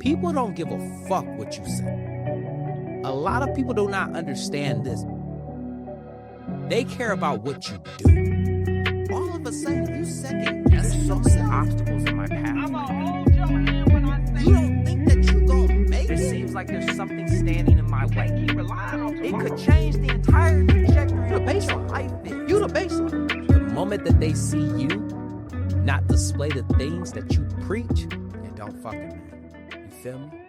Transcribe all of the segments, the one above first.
People don't give a fuck what you say. A lot of people do not understand this. They care about what you do. All of a sudden, you second guess so many obstacles in my path. I'm gonna hold your hand when I say you don't think that you gonna make it. It seems like there's something standing in my way. Keep relying on tomorrow. It could change the entire trajectory of your life. You the baseline. The moment that they see you not display the things that you preach, it don't fucking matter. You feel me?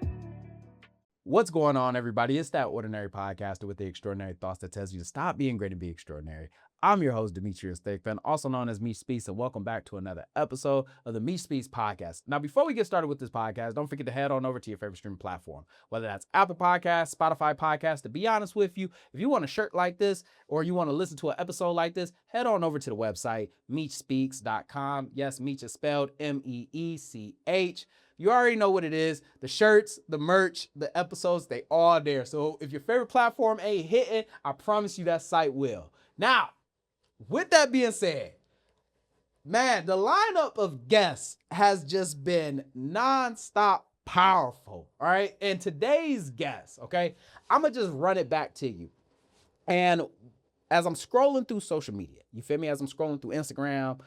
What's going on, everybody? It's that ordinary podcaster with the extraordinary thoughts that tells you to stop being great and be extraordinary. I'm your host, Demetrius Thigpen, also known as Meech Speaks, and welcome back to another episode of the Meech Speaks Podcast. Now, before we get started with this podcast, don't forget to head on over to your favorite streaming platform, whether that's Apple Podcasts, Spotify Podcasts. To be honest with you, if you want a shirt like this or you want to listen to an episode like this, head on over to the website, meechspeaks.com. Yes, Meech is spelled M-E-E-C-H. You already know what it is. The shirts, the merch, the episodes, they all there. So if your favorite platform ain't hitting, I promise you that site will. Now, with that being said, man, the lineup of guests has just been nonstop powerful, all right? And today's guest, okay, I'm going to just run it back to you. And as I'm scrolling through social media, you feel me? As I'm scrolling through Instagram,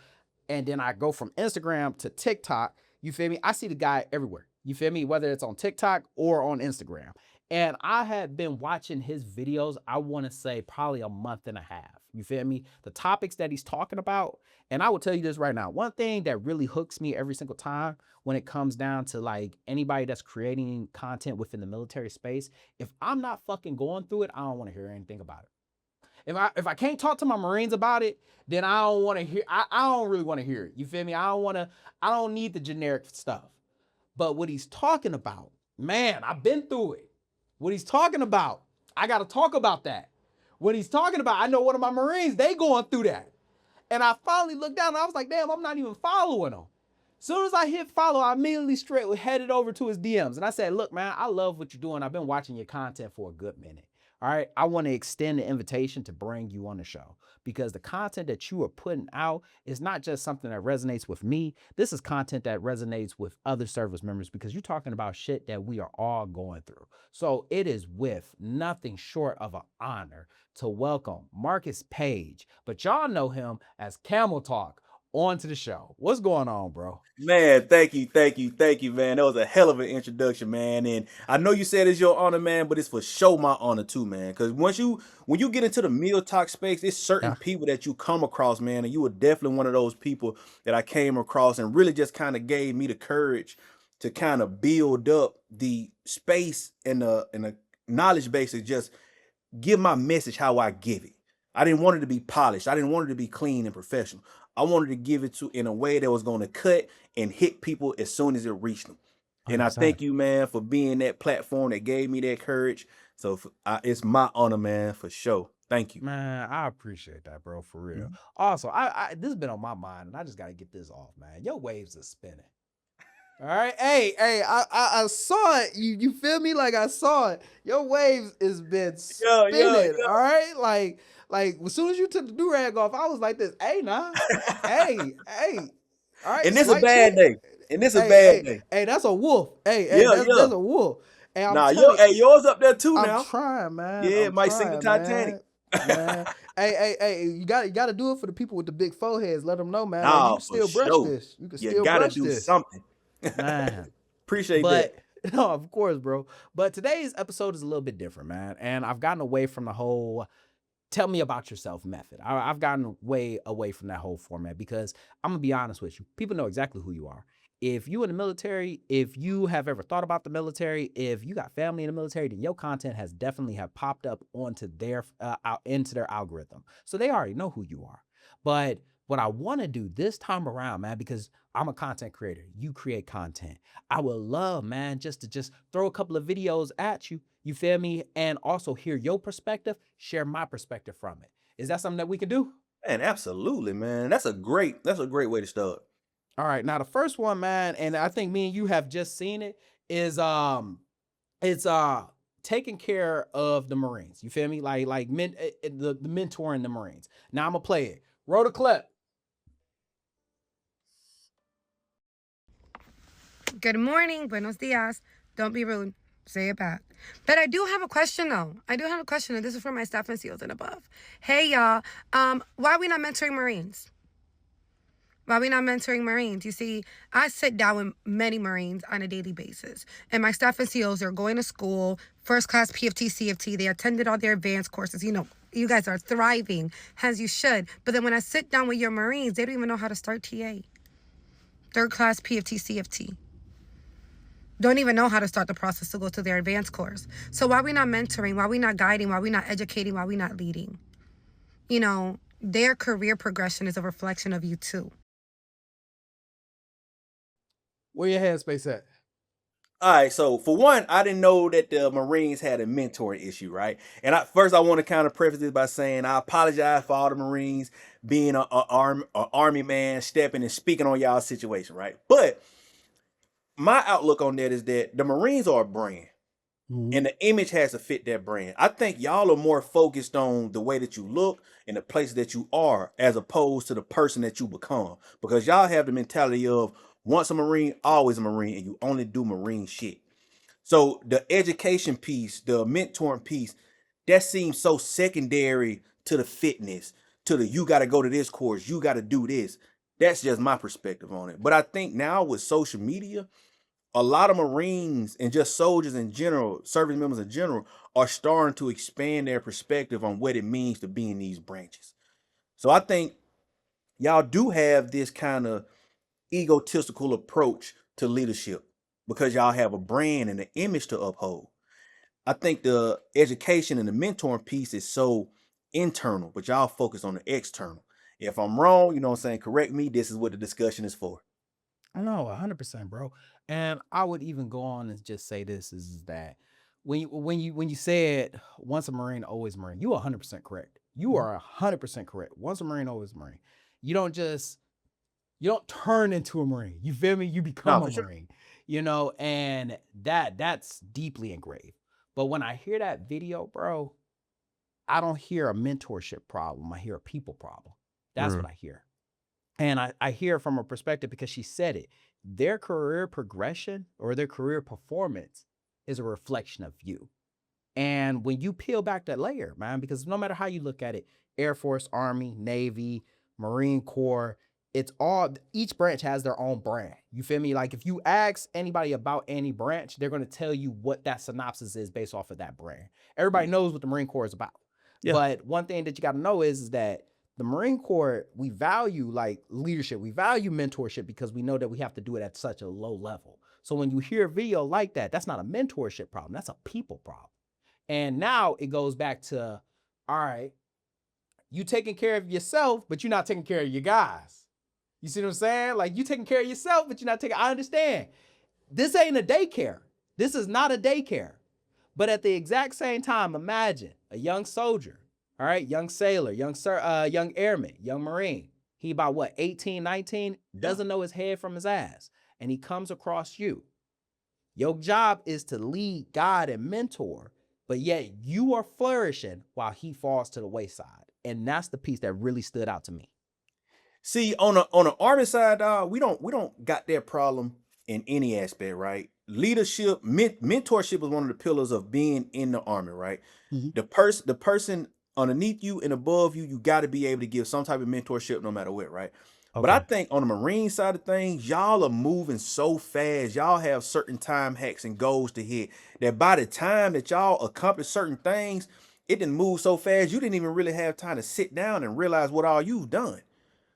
and then I go from Instagram to TikTok, you feel me? I see the guy everywhere. You feel me? Whether it's on TikTok or on Instagram. And I had been watching his videos, I want to say probably a month and a half. You feel me? The topics that he's talking about. And I will tell you this right now. One thing that really hooks me every single time when it comes down to like anybody that's creating content within the military space, if I'm not fucking going through it, I don't want to hear anything about it. If I can't talk to my Marines about it, then I don't want to hear, I don't really want to hear it. You feel me? I don't need the generic stuff. But what he's talking about, man, I've been through it. What he's talking about, I got to talk about that. What he's talking about, I know one of my Marines, they going through that. And I finally looked down and I was like, damn, I'm not even following him. As soon as I hit follow, I immediately straight headed over to his DMs. And I said, look, man, I love what you're doing. I've been watching your content for a good minute. All right, I want to extend the invitation to bring you on the show because the content that you are putting out is not just something that resonates with me. This is content that resonates with other service members because you're talking about shit that we are all going through. So it is with nothing short of an honor to welcome Marcus Page, but y'all know him as Camo Talk, onto the show. What's going on, bro? Man, thank you, man. That was a hell of an introduction, man. And I know you said it's your honor, man, but it's for sure my honor too, man. Because when you get into the meal talk space, it's certain people that you come across, man, and you were definitely one of those people that I came across and really just kind of gave me the courage to kind of build up the space and the knowledge base to just give my message how I give it. I didn't want it to be polished. I didn't want it to be clean and professional. I wanted to give it to in a way that was going to cut and hit people as soon as it reached them. And 100%. I thank you, man, for being that platform that gave me that courage. So it's my honor, man, for sure. Thank you. Man, I appreciate that, bro, for real. Mm-hmm. Also, this has been on my mind, and I just got to get this off, man. Your waves are spinning. All right? Hey, I saw it. You feel me? Like I saw it. Your waves has been spinning, all right? Like as soon as you took the do-rag off, I was like this. Hey, nah. hey. All right. And this a bad day. Hey, that's a wolf. That's a wolf. Hey, yours up there too now. I'm trying, man. Yeah, it might sink the Titanic. Man. Hey, you got to do it for the people with the big foreheads. Let them know, man. No, you can still brush this. You can still brush this. You got to do something. Man. Appreciate that. No, of course, bro. But today's episode is a little bit different, man. And I've gotten away from the whole tell me about yourself method. I've gotten way away from that whole format because I'm going to be honest with you. People know exactly who you are. If you in the military, if you have ever thought about the military, if you got family in the military, then your content has definitely have popped up onto into their algorithm. So they already know who you are. But what I want to do this time around, man, because I'm a content creator, you create content. I would love, man, just to throw a couple of videos at you. You feel me? And also hear your perspective, share my perspective from it. Is that something that we can do? Man, absolutely, man. That's a great way to start. All right. Now the first one, man, and I think me and you have just seen it, is it's taking care of the Marines. You feel me? Like the mentoring the Marines. Now I'm gonna play it. Roll the clip. Good morning, buenos días. Don't be rude. Say it back. But I do have a question, though. I do have a question, and this is for my staff and SEALs and above. Hey, y'all. Why are we not mentoring Marines? Why are we not mentoring Marines? You see, I sit down with many Marines on a daily basis. And my staff and SEALs are going to school, first class PFT, CFT. They attended all their advanced courses. You know, you guys are thriving, as you should. But then when I sit down with your Marines, they don't even know how to start TA. Third class PFT, CFT. Don't even know how to start the process to go to their advanced course. So why are we not mentoring? Why are we not guiding? Why are we not educating? Why are we not leading? You know, their career progression is a reflection of you too. Where your headspace at? All right, so for one, I didn't know that the Marines had a mentoring issue, right? And first, I want to kind of preface this by saying I apologize for all the Marines being an army man, stepping and speaking on y'all's situation, right? But my outlook on that is that the Marines are a brand. Mm-hmm. And the image has to fit that brand. I think y'all are more focused on the way that you look and the place that you are as opposed to the person that you become. Because y'all have the mentality of once a Marine, always a Marine, and you only do Marine shit. So the education piece, the mentoring piece, that seems so secondary to the fitness, to the you got to go to this course, you got to do this. That's just my perspective on it. But I think now with social media, a lot of Marines and just soldiers in general, service members in general, are starting to expand their perspective on what it means to be in these branches. So I think y'all do have this kind of egotistical approach to leadership because y'all have a brand and an image to uphold. I think the education and the mentoring piece is so internal, but y'all focus on the external. If I'm wrong, you know what I'm saying, correct me. This is what the discussion is for. I know, 100%, bro. And I would even go on and just say this is that when you said once a Marine, always a Marine, you are 100% correct. You are 100% correct. Once a Marine, always a Marine. You don't turn into a Marine. You feel me? You become a Marine, you know, and that's deeply engraved. But when I hear that video, bro, I don't hear a mentorship problem. I hear a people problem. That's what I hear. And I hear from a perspective because she said it. Their career progression or their career performance is a reflection of you. And when you peel back that layer, man, because no matter how you look at it, Air Force, Army, Navy, Marine Corps, it's all, each branch has their own brand. You feel me? Like if you ask anybody about any branch, they're going to tell you what that synopsis is based off of that brand. Everybody knows what the Marine Corps is about. Yeah. But one thing that you got to know is that the Marine Corps, we value like leadership. We value mentorship because we know that we have to do it at such a low level. So when you hear a video like that, that's not a mentorship problem. That's a people problem. And now it goes back to, all right, you taking care of yourself, but you're not taking care of your guys. You see what I'm saying? Like you taking care of yourself, but you're not taking, I understand. This ain't a daycare. This is not a daycare. But at the exact same time, imagine a young soldier, all right, young sailor, young airman, young Marine. He about what, 18, 19, doesn't know his head from his ass. And he comes across you. Your job is to lead, guide, and mentor, but yet you are flourishing while he falls to the wayside. And that's the piece that really stood out to me. See, on the Army side, we don't got that problem in any aspect, right? Leadership, mentorship is one of the pillars of being in the Army, right? Mm-hmm. The person underneath you and above you, you got to be able to give some type of mentorship no matter what, right? Okay. But I think on the Marine side of things, y'all are moving so fast. Y'all have certain time hacks and goals to hit that by the time that y'all accomplish certain things, it didn't move so fast. You didn't even really have time to sit down and realize what all you've done.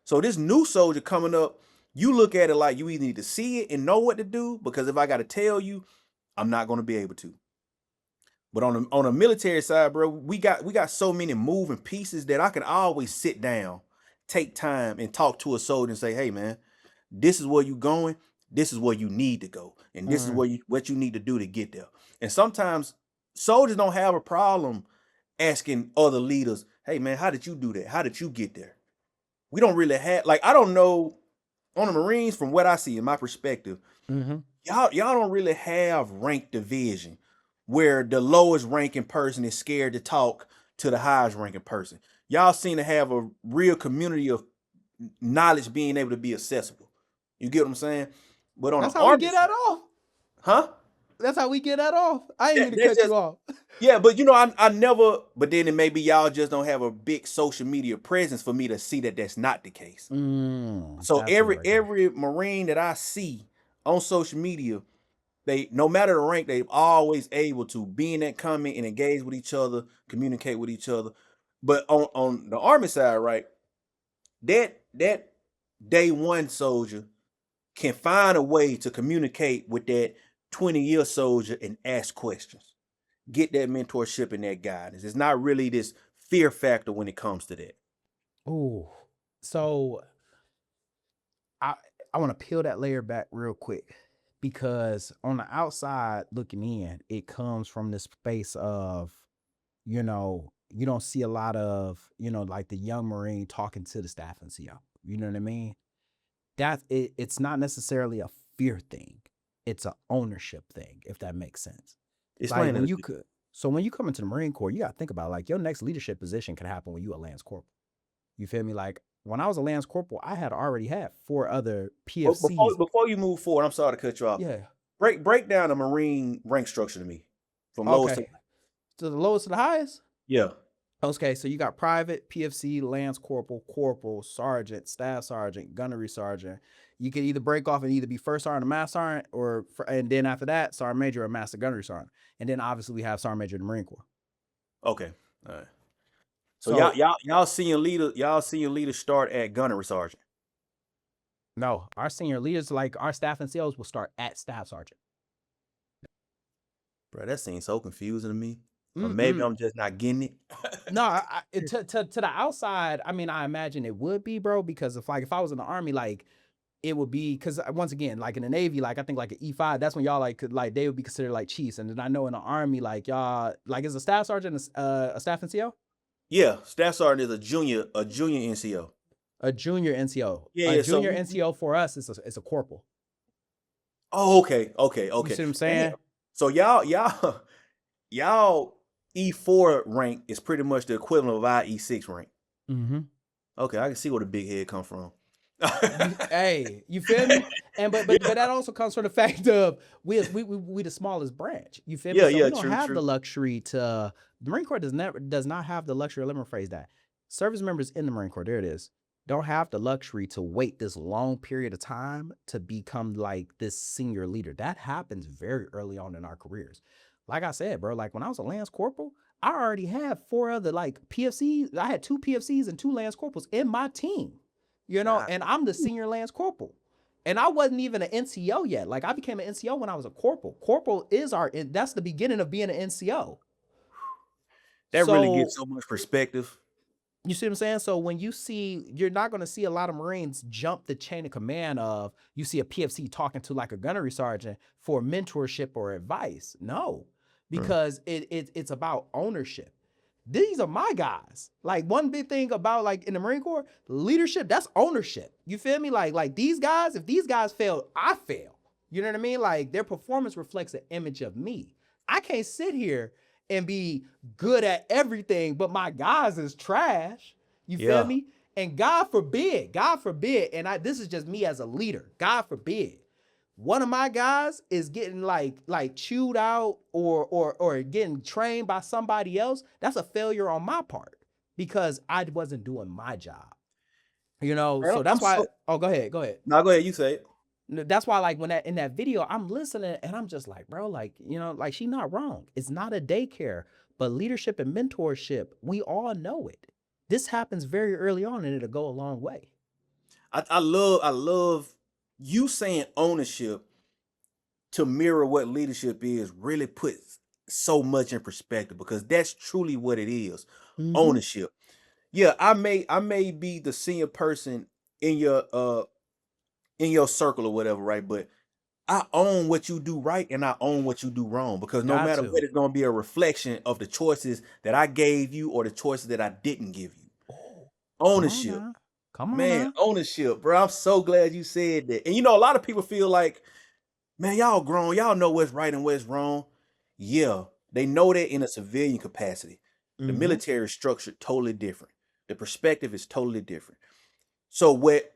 So this new soldier coming up, you look at it like you either need to see it and know what to do, because if I got to tell you, I'm not going to be able to. But on the military side, bro, we got so many moving pieces that I can always sit down, take time and talk to a soldier and say, hey, man, this is where you going. This is where you need to go. And this is what you need to do to get there. And sometimes soldiers don't have a problem asking other leaders, hey, man, how did you do that? How did you get there? We don't really have, like, I don't know, on the Marines, from what I see in my perspective, y'all don't really have rank division where the lowest ranking person is scared to talk to the highest ranking person. Y'all seem to have a real community of knowledge being able to be accessible. You get what I'm saying? But on that's the how Army we get at all. Huh? That's how we get that off. I ain't That- mean to that's cut just- you off. Yeah, but you know, I never. But then it maybe y'all just don't have a big social media presence for me to see that that's not the case. So That's it right there. every Marine that I see on social media, they, no matter the rank, they always able to be in that comment and engage with each other, communicate with each other. But on the Army side, right, that day one soldier can find a way to communicate with that 20-year soldier and ask questions, get that mentorship and that guidance. It's not really this fear factor when it comes to that. Ooh, so I want to peel that layer back real quick, because on the outside looking in, it comes from this space of, you don't see a lot of, like the young Marine talking to the staff and CO. You know what I mean? It's not necessarily a fear thing. It's an ownership thing, if that makes sense. Explain Like when it. you could, so when you come into the Marine Corps, you got to think about, like, your next leadership position can happen when you a Lance Corporal. You feel me? Like when I was a Lance Corporal, I had already had 4 other PFCs. Before you move forward, I'm sorry to cut you off. Yeah. Break down the Marine rank structure to me, from lowest Okay. To the lowest to the highest? Yeah. Okay, so you got private, PFC, Lance Corporal, Corporal, Sergeant, Staff Sergeant, Gunnery Sergeant. You can either break off and either be First Sergeant or Master Sergeant, and then after that, Sergeant Major or Master Gunnery Sergeant. And then obviously we have Sergeant Major in the Marine Corps. Okay. All right. So y'all senior leaders start at Gunnery Sergeant. No, our senior leaders, like our staff and COs, will start at Staff Sergeant. Bro, that seems so confusing to me. Or maybe I'm just not getting it. No, to the outside, I mean, I imagine it would be, bro, because if I was in the Army, like, it would be, because once again, like in the Navy, like I think like an E5, that's when y'all like they would be considered like chiefs. And then I know in the Army, like y'all, like, is a Staff Sergeant a Staff NCO? Yeah, Staff Sergeant is a junior NCO. A junior NCO. Yeah, a yeah, junior so NCO for us is a corporal. Oh, okay. You see what I'm saying? Damn. So y'all E4 rank is pretty much the equivalent of our E6 rank. Mm-hmm. Okay, I can see where the big head come from. Hey, you feel me? And but that also comes from the fact of we the smallest branch. You feel me? Yeah, So yeah, we don't true, have true. the luxury to. The Marine Corps does not have the luxury. Let me rephrase that. Service members in the Marine Corps, there it is, don't have the luxury to wait this long period of time to become like this senior leader. That happens very early on in our careers. Like I said, bro, like when I was a Lance Corporal, I already had 4 other like PFCs. I had 2 PFCs and 2 Lance Corporals in my team, and I'm the senior Lance Corporal. And I wasn't even an NCO yet. Like I became an NCO when I was a corporal. Corporal is that's the beginning of being an NCO. That really gives so much perspective. You see what I'm saying? So when you're not going to see a lot of Marines jump the chain of command of, you see a PFC talking to like a gunnery sergeant for mentorship or advice. No, because it's about ownership. These are my guys. Like one big thing about like in the Marine Corps, leadership, that's ownership. You feel me? Like these guys, if these guys fail, I fail. You know what I mean? Like their performance reflects an image of me. I can't sit here and be good at everything, but my guys is trash. You feel me? And God forbid, and this is just me as a leader, God forbid, one of my guys is getting like chewed out or getting trained by somebody else. That's a failure on my part because I wasn't doing my job. So that's why. Oh, go ahead. No, go ahead. You say it. That's why, like, when in that video, I'm listening and I'm just like, bro, like, like she's not wrong. It's not a daycare, but leadership and mentorship, we all know it. This happens very early on and it'll go a long way. I love you saying ownership to mirror what leadership is, really puts so much in perspective because that's truly what it is. Mhm. Ownership. Yeah, I may be the senior person in your circle or whatever, right? But I own what you do right and I own what you do wrong because no matter what, it's going to be a reflection of the choices that I gave you or the choices that I didn't give you. Ownership. Come on, man. Ownership, bro. I'm so glad you said that. And a lot of people feel like, man, y'all grown. Y'all know what's right and what's wrong. Yeah, they know that in a civilian capacity. The military is structured totally different. The perspective is totally different. So what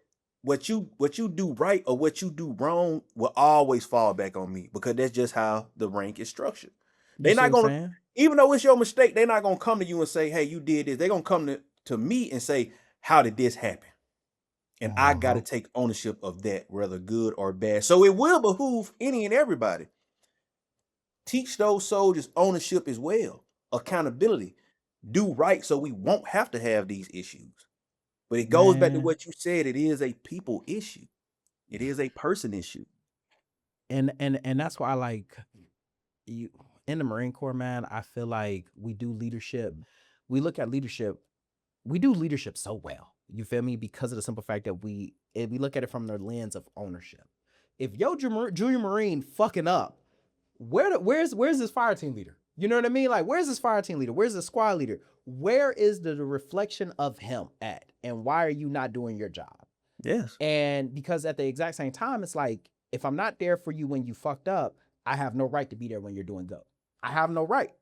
what you do right or what you do wrong will always fall back on me, because that's just how the rank is structured. They're not gonna, even though it's your mistake, they're not gonna come to you and say, hey, you did this. They're gonna come to me and say, how did this happen? And I gotta take ownership of that, whether good or bad. So it will behoove any and everybody. Teach those soldiers ownership as well, accountability, do right, so we won't have to have these issues. But it goes back to what you said. It is a people issue. It is a person issue. And that's why, like, you in the Marine Corps, man, I feel like we do leadership. We look at leadership. We do leadership so well. You feel me? Because of the simple fact that we look at it from the lens of ownership. If your junior Marine fucking up, where's this fire team leader? You know what I mean? Like, where's this fire team leader? Where's the squad leader? Where is the reflection of him at? And why are you not doing your job? Yes. And because at the exact same time, it's like, if I'm not there for you when you fucked up, I have no right to be there when you're doing good. I have no right.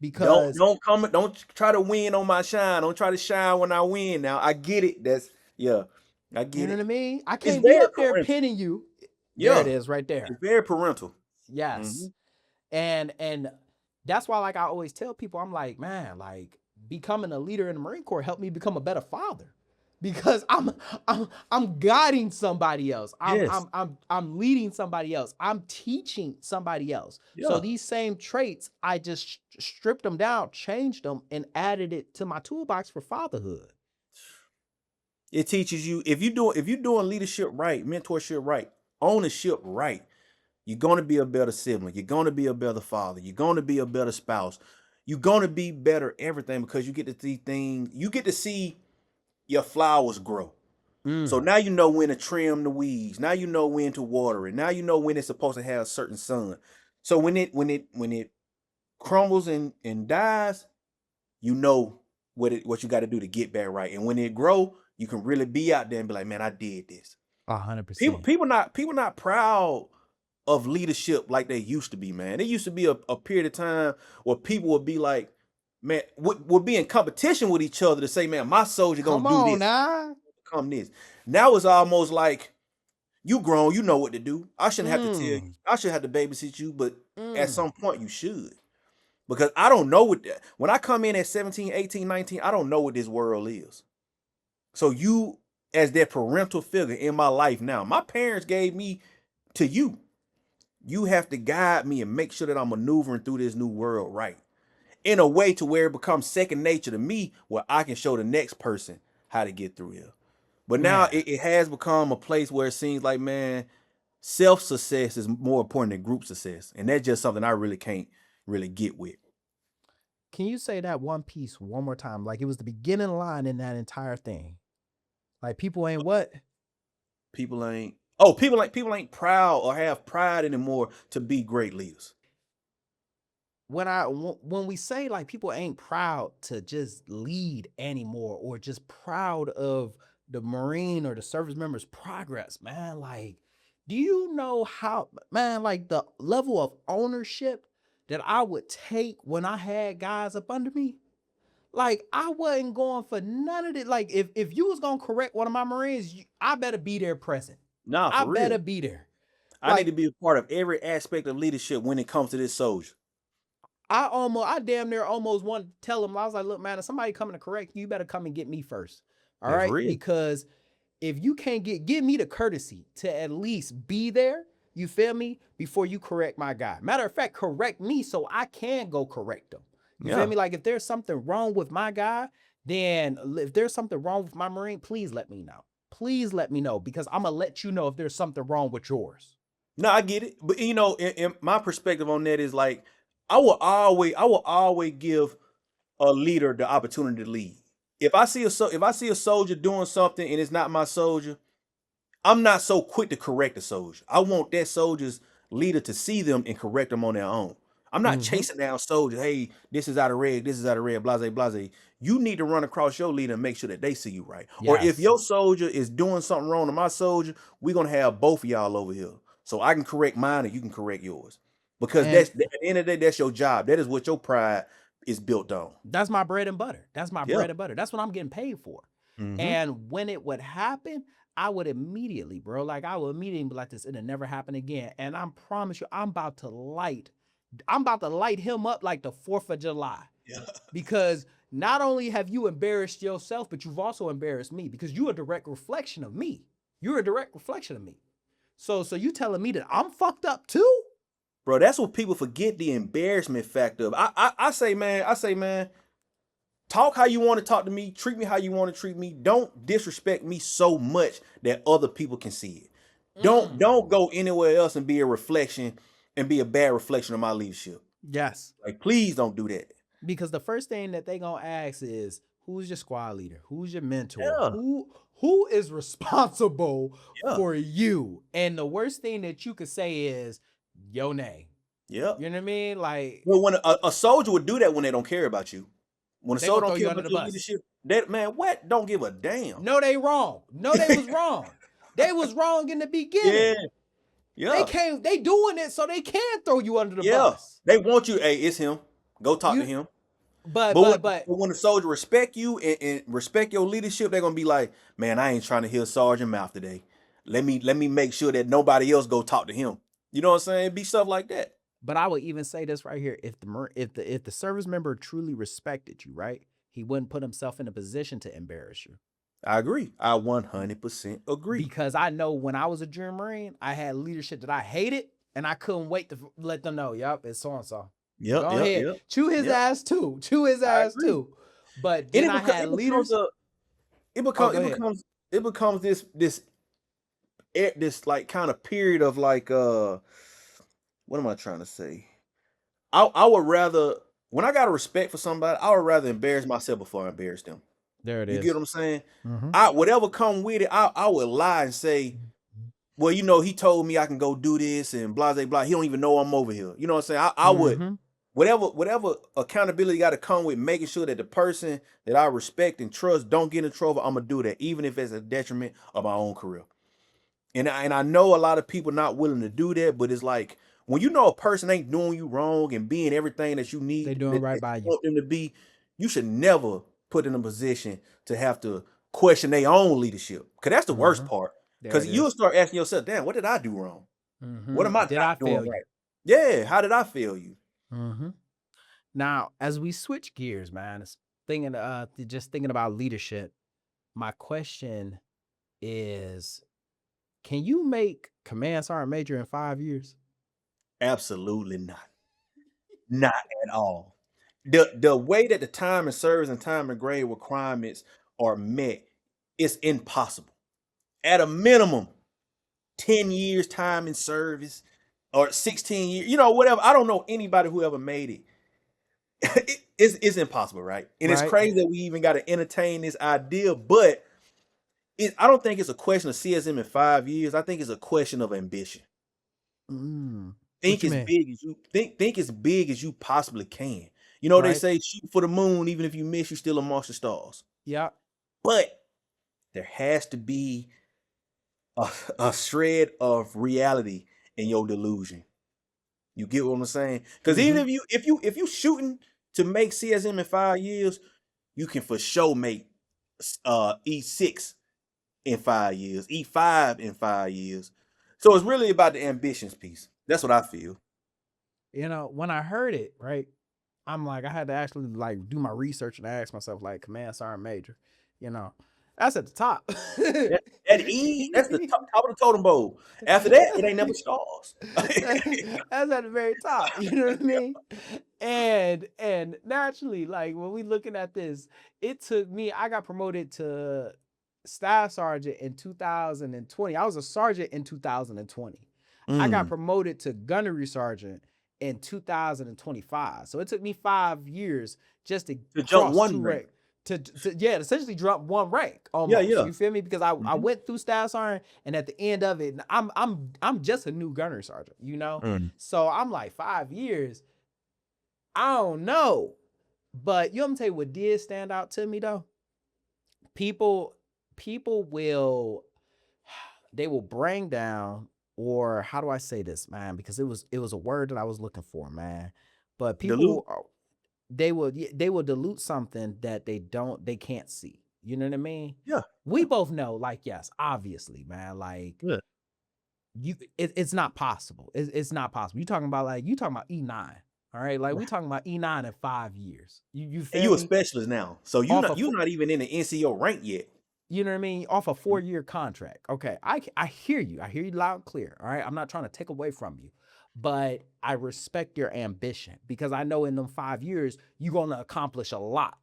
Because don't try to win on my shine. Don't try to shine when I win. Now I get it. I get it. You know what I mean? I can't be up there pinning you. Yeah, there it is right there. It's very parental. Yes. And that's why, like, I always tell people, I'm like, man, like, becoming a leader in the Marine Corps helped me become a better father, because I'm guiding somebody else. I'm leading somebody else. I'm teaching somebody else. Yeah. So these same traits, I just stripped them down, changed them, and added it to my toolbox for fatherhood. It teaches you, if you're doing leadership right, mentorship right, ownership right, you're going to be a better sibling. You're going to be a better father. You're going to be a better spouse. You're going to be better everything, because you get to see things. You get to see your flowers grow. So now you know when to trim the weeds. Now you know when to water it. Now you know when it's supposed to have a certain sun. So when it crumbles and dies, you know what you got to do to get back right. And when it grow, you can really be out there and be like, man, I did this. 100%. People not proud of leadership like they used to be, man. There used to be a period of time where people would be like, man, would be in competition with each other to say, man, my soldier gonna do this. Now. Come this. Now it's almost like, you grown, you know what to do. I shouldn't have to tell you. I should have to babysit you, but at some point you should. Because I don't know when I come in at 17, 18, 19, I don't know what this world is. So you, as that parental figure in my life now, my parents gave me to you. You have to guide me and make sure that I'm maneuvering through this new world right, in a way to where it becomes second nature to me, where I can show the next person how to get through here. But now it has become a place where it seems like, man, self-success is more important than group success. And that's just something I really can't really get with. Can you say that one piece one more time? Like, it was the beginning line in that entire thing. Like, people ain't what? People ain't proud or have pride anymore to be great leaders. When we say, like, people ain't proud to just lead anymore, or just proud of the Marine or the service members' progress, man, like, do you know how, man, like, the level of ownership that I would take when I had guys up under me? Like, I wasn't going for none of it. Like, if you was gonna correct one of my Marines, I better be there present. Nah, for real. Better be there. I need to be a part of every aspect of leadership when it comes to this soldier. I damn near almost want to tell him, I was like, look, man, if somebody coming to correct you, you better come and get me first. All right? Real. Because if you can't give me the courtesy to at least be there, you feel me, before you correct my guy. Matter of fact, correct me so I can go correct him. You feel me? Like, if there's something wrong with my guy, then if there's something wrong with my Marine, please let me know. Please let me know, because I'm going to let you know if there's something wrong with yours. No, I get it. But, you know, in my perspective on that is, like, I will always give a leader the opportunity to lead. If I see a soldier doing something and it's not my soldier, I'm not so quick to correct the soldier. I want that soldier's leader to see them and correct them on their own. I'm not chasing down soldiers. Hey, this is out of red, blase, blase. You need to run across your leader and make sure that they see you right. Yes. Or if your soldier is doing something wrong to my soldier, we're going to have both of y'all over here. So I can correct mine and you can correct yours. Because at the end of the day, that's your job. That is what your pride is built on. That's my bread and butter. That's my bread and butter. That's what I'm getting paid for. And when it would happen, I would immediately, bro, like I would immediately be like this, it'll never happen again. And I promise you, I'm about to light him up like the 4th of July. Yeah. Because not only have you embarrassed yourself, but you've also embarrassed me because you're a direct reflection of me. You're a direct reflection of me. So you telling me that I'm fucked up too? Bro, that's what people forget, the embarrassment factor of. I say, man, talk how you want to talk to me, treat me how you want to treat me. Don't disrespect me so much that other people can see it. Don't go anywhere else and be a reflection and be a bad reflection of my leadership. Yes. Like, please don't do that. Because the first thing that they gonna ask is, who's your squad leader? Who's your mentor? Yeah. Who is responsible Yeah. for you? And the worst thing that you could say is your name. Yeah. You know what I mean? Like, Well, when a soldier would do that when they don't care about you. When a They soldier gonna don't throw you care under about the your bus. leadership, that man, what? Don't give a damn. no, they wrong. No, they was wrong. They was wrong in the beginning. Yeah. They doing it so they can throw you under the Yeah. bus. They want you, hey, it's him. Go talk to him. But when the soldier respect you and respect your leadership, they're gonna be like, man, I ain't trying to hear Sergeant mouth today. Let me make sure that nobody else go talk to him. You know what I'm saying? Be stuff like that. But I would even say this right here: if the service member truly respected you, right, he wouldn't put himself in a position to embarrass you. I agree. I 100% agree. Because I know when I was a Junior Marine, I had leadership that I hated, and I couldn't wait to let them know, yup, it's so and so. Go ahead, chew his ass too. Chew his ass too. But then I had leaders. It becomes this like kind of period of like what am I trying to say? I would rather, when I got a respect for somebody, I would rather embarrass myself before I embarrass them. There it You is. get what I'm saying? Mhm. Whatever come with it, I would lie and say, well, you know, he told me I can go do this and blah, blah, blah. He don't even know I'm over here. You know what I'm saying? I would, whatever accountability got to come with making sure that the person that I respect and trust don't get in trouble, I'm going to do that, even if it's a detriment of my own career. And I know a lot of people not willing to do that, but it's like, when you know a person ain't doing you wrong and being everything that you need, They doing right by you you. want them to be, you should never put in a position to have to question their own leadership. Because that's the worst part. Because you'll start asking yourself, damn, what did I do wrong? What am I not doing right? Yeah, how did I fail you? Now, as we switch gears, man, just thinking about leadership, my question is, can you make Command Sergeant Major in 5 years? Absolutely not. Not at all. The way that the time and service and time and grade requirements are met, it's impossible. At a minimum, 10 years time in service or 16 years, you know, whatever. I don't know anybody who ever made it. It's impossible, right? And it's crazy that we even got to entertain this idea, but I don't think it's a question of CSM in 5 years. I think it's a question of ambition. Think as big as you possibly can. You know, they say shoot for the moon, even if you miss, you're still amongst the stars. Yeah. But there has to be a shred of reality in your delusion. You get what I'm saying? Because even if you shooting to make CSM in 5 years, you can for sure make E6 in 5 years, E5 in 5 years. So it's really about the ambitions piece. That's what I feel. You know, when I heard it, right, I'm like, I had to actually like do my research and ask myself, like, Command Sergeant Major, you know, that's at the top. At E, that's the top of the totem pole. After that, it ain't never stars. That's at the very top. You know what I mean? And naturally, like when we looking at this, it took me, I got promoted to Staff Sergeant in 2020. I was a sergeant in 2020. I got promoted to Gunnery Sergeant in 2025. So it took me 5 years just to jump one rank. To essentially drop one rank almost. Yeah. You feel me? Because I went through Staff Sergeant, and at the end of it, I'm just a new Gunnery Sergeant, you know? So I'm like 5 years. I don't know. But you know what I'm tell you what did stand out to me though? People will bring down, or how do I say this, man? Because it was a word that I was looking for, man. But people, they will dilute something that they can't see. You know what I mean? Yeah. We both know, like, yes, obviously, man, like Yeah. it's not possible. It's not possible. You talking about E9. All right. Like we talking about E9 in 5 years. You And feel you a me? specialist now. So you're not even in the NCO rank yet. You know what I mean? Off a 4-year contract. Okay. I hear you. I hear you loud and clear. All right. I'm not trying to take away from you, but I respect your ambition because I know in them 5 years, you're going to accomplish a lot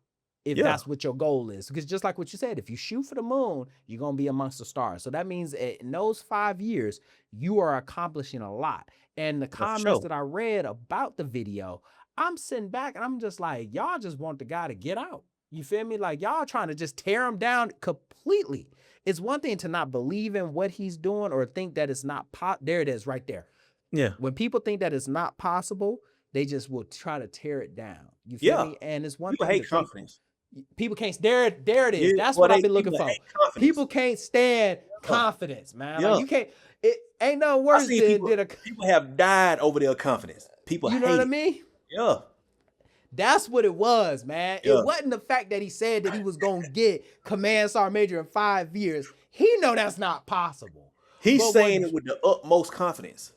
if that's what your goal is. Because just like what you said, if you shoot for the moon, you're going to be amongst the stars. So that means in those 5 years, you are accomplishing a lot. And the comments that I read about the video, I'm sitting back and I'm just like, y'all just want the guy to get out. You feel me? Like y'all trying to just tear him down completely. It's one thing to not believe in what he's doing or think that it's not there it is right there. Yeah. When people think that it's not possible, they just will try to tear it down. You feel me? And it's one people thing hate confidence. People can't there it is. Yeah, That's what I've been looking for. People can't stand confidence, man. Like you can't. It ain't no worse than people have died over their confidence. People you know hate what I it. mean? Yeah. That's what it was, man. Yeah. It wasn't the fact that he said that he was going to get Command Sergeant Major in 5 years. He know that's not possible. He's saying it with the utmost confidence.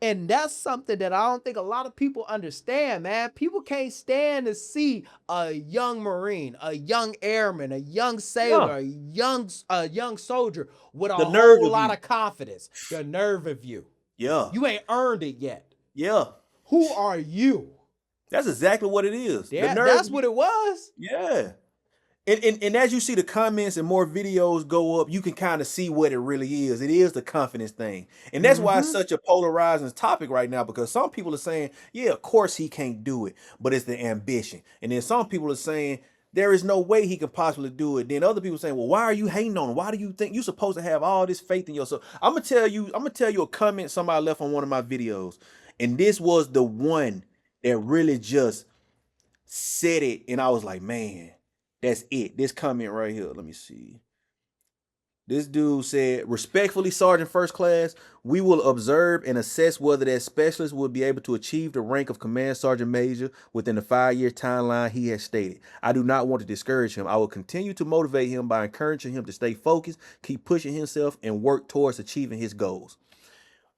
And that's something that I don't think a lot of people understand, man. People can't stand to see a young Marine, a young airman, a young sailor, a young soldier with a whole lot of confidence. The nerve of you. Yeah. You ain't earned it yet. Yeah. Who are you? That's exactly what it is. That's what it was. Yeah. And as you see the comments and more videos go up, you can kind of see what it really is. It is the confidence thing. And that's why it's such a polarizing topic right now, because some people are saying, yeah, of course he can't do it, but it's the ambition. And then some people are saying there is no way he could possibly do it. Then other people saying, well, why are you hating on him? Why do you think you're supposed to have all this faith in yourself? I'm gonna tell you a comment somebody left on one of my videos. And this was the one that really just said it. And I was like, man, that's it. This comment right here. Let me see. This dude said, respectfully, Sergeant First Class, we will observe and assess whether that specialist will be able to achieve the rank of Command Sergeant Major within the 5-year timeline he has stated. I do not want to discourage him. I will continue to motivate him by encouraging him to stay focused, keep pushing himself, and work towards achieving his goals.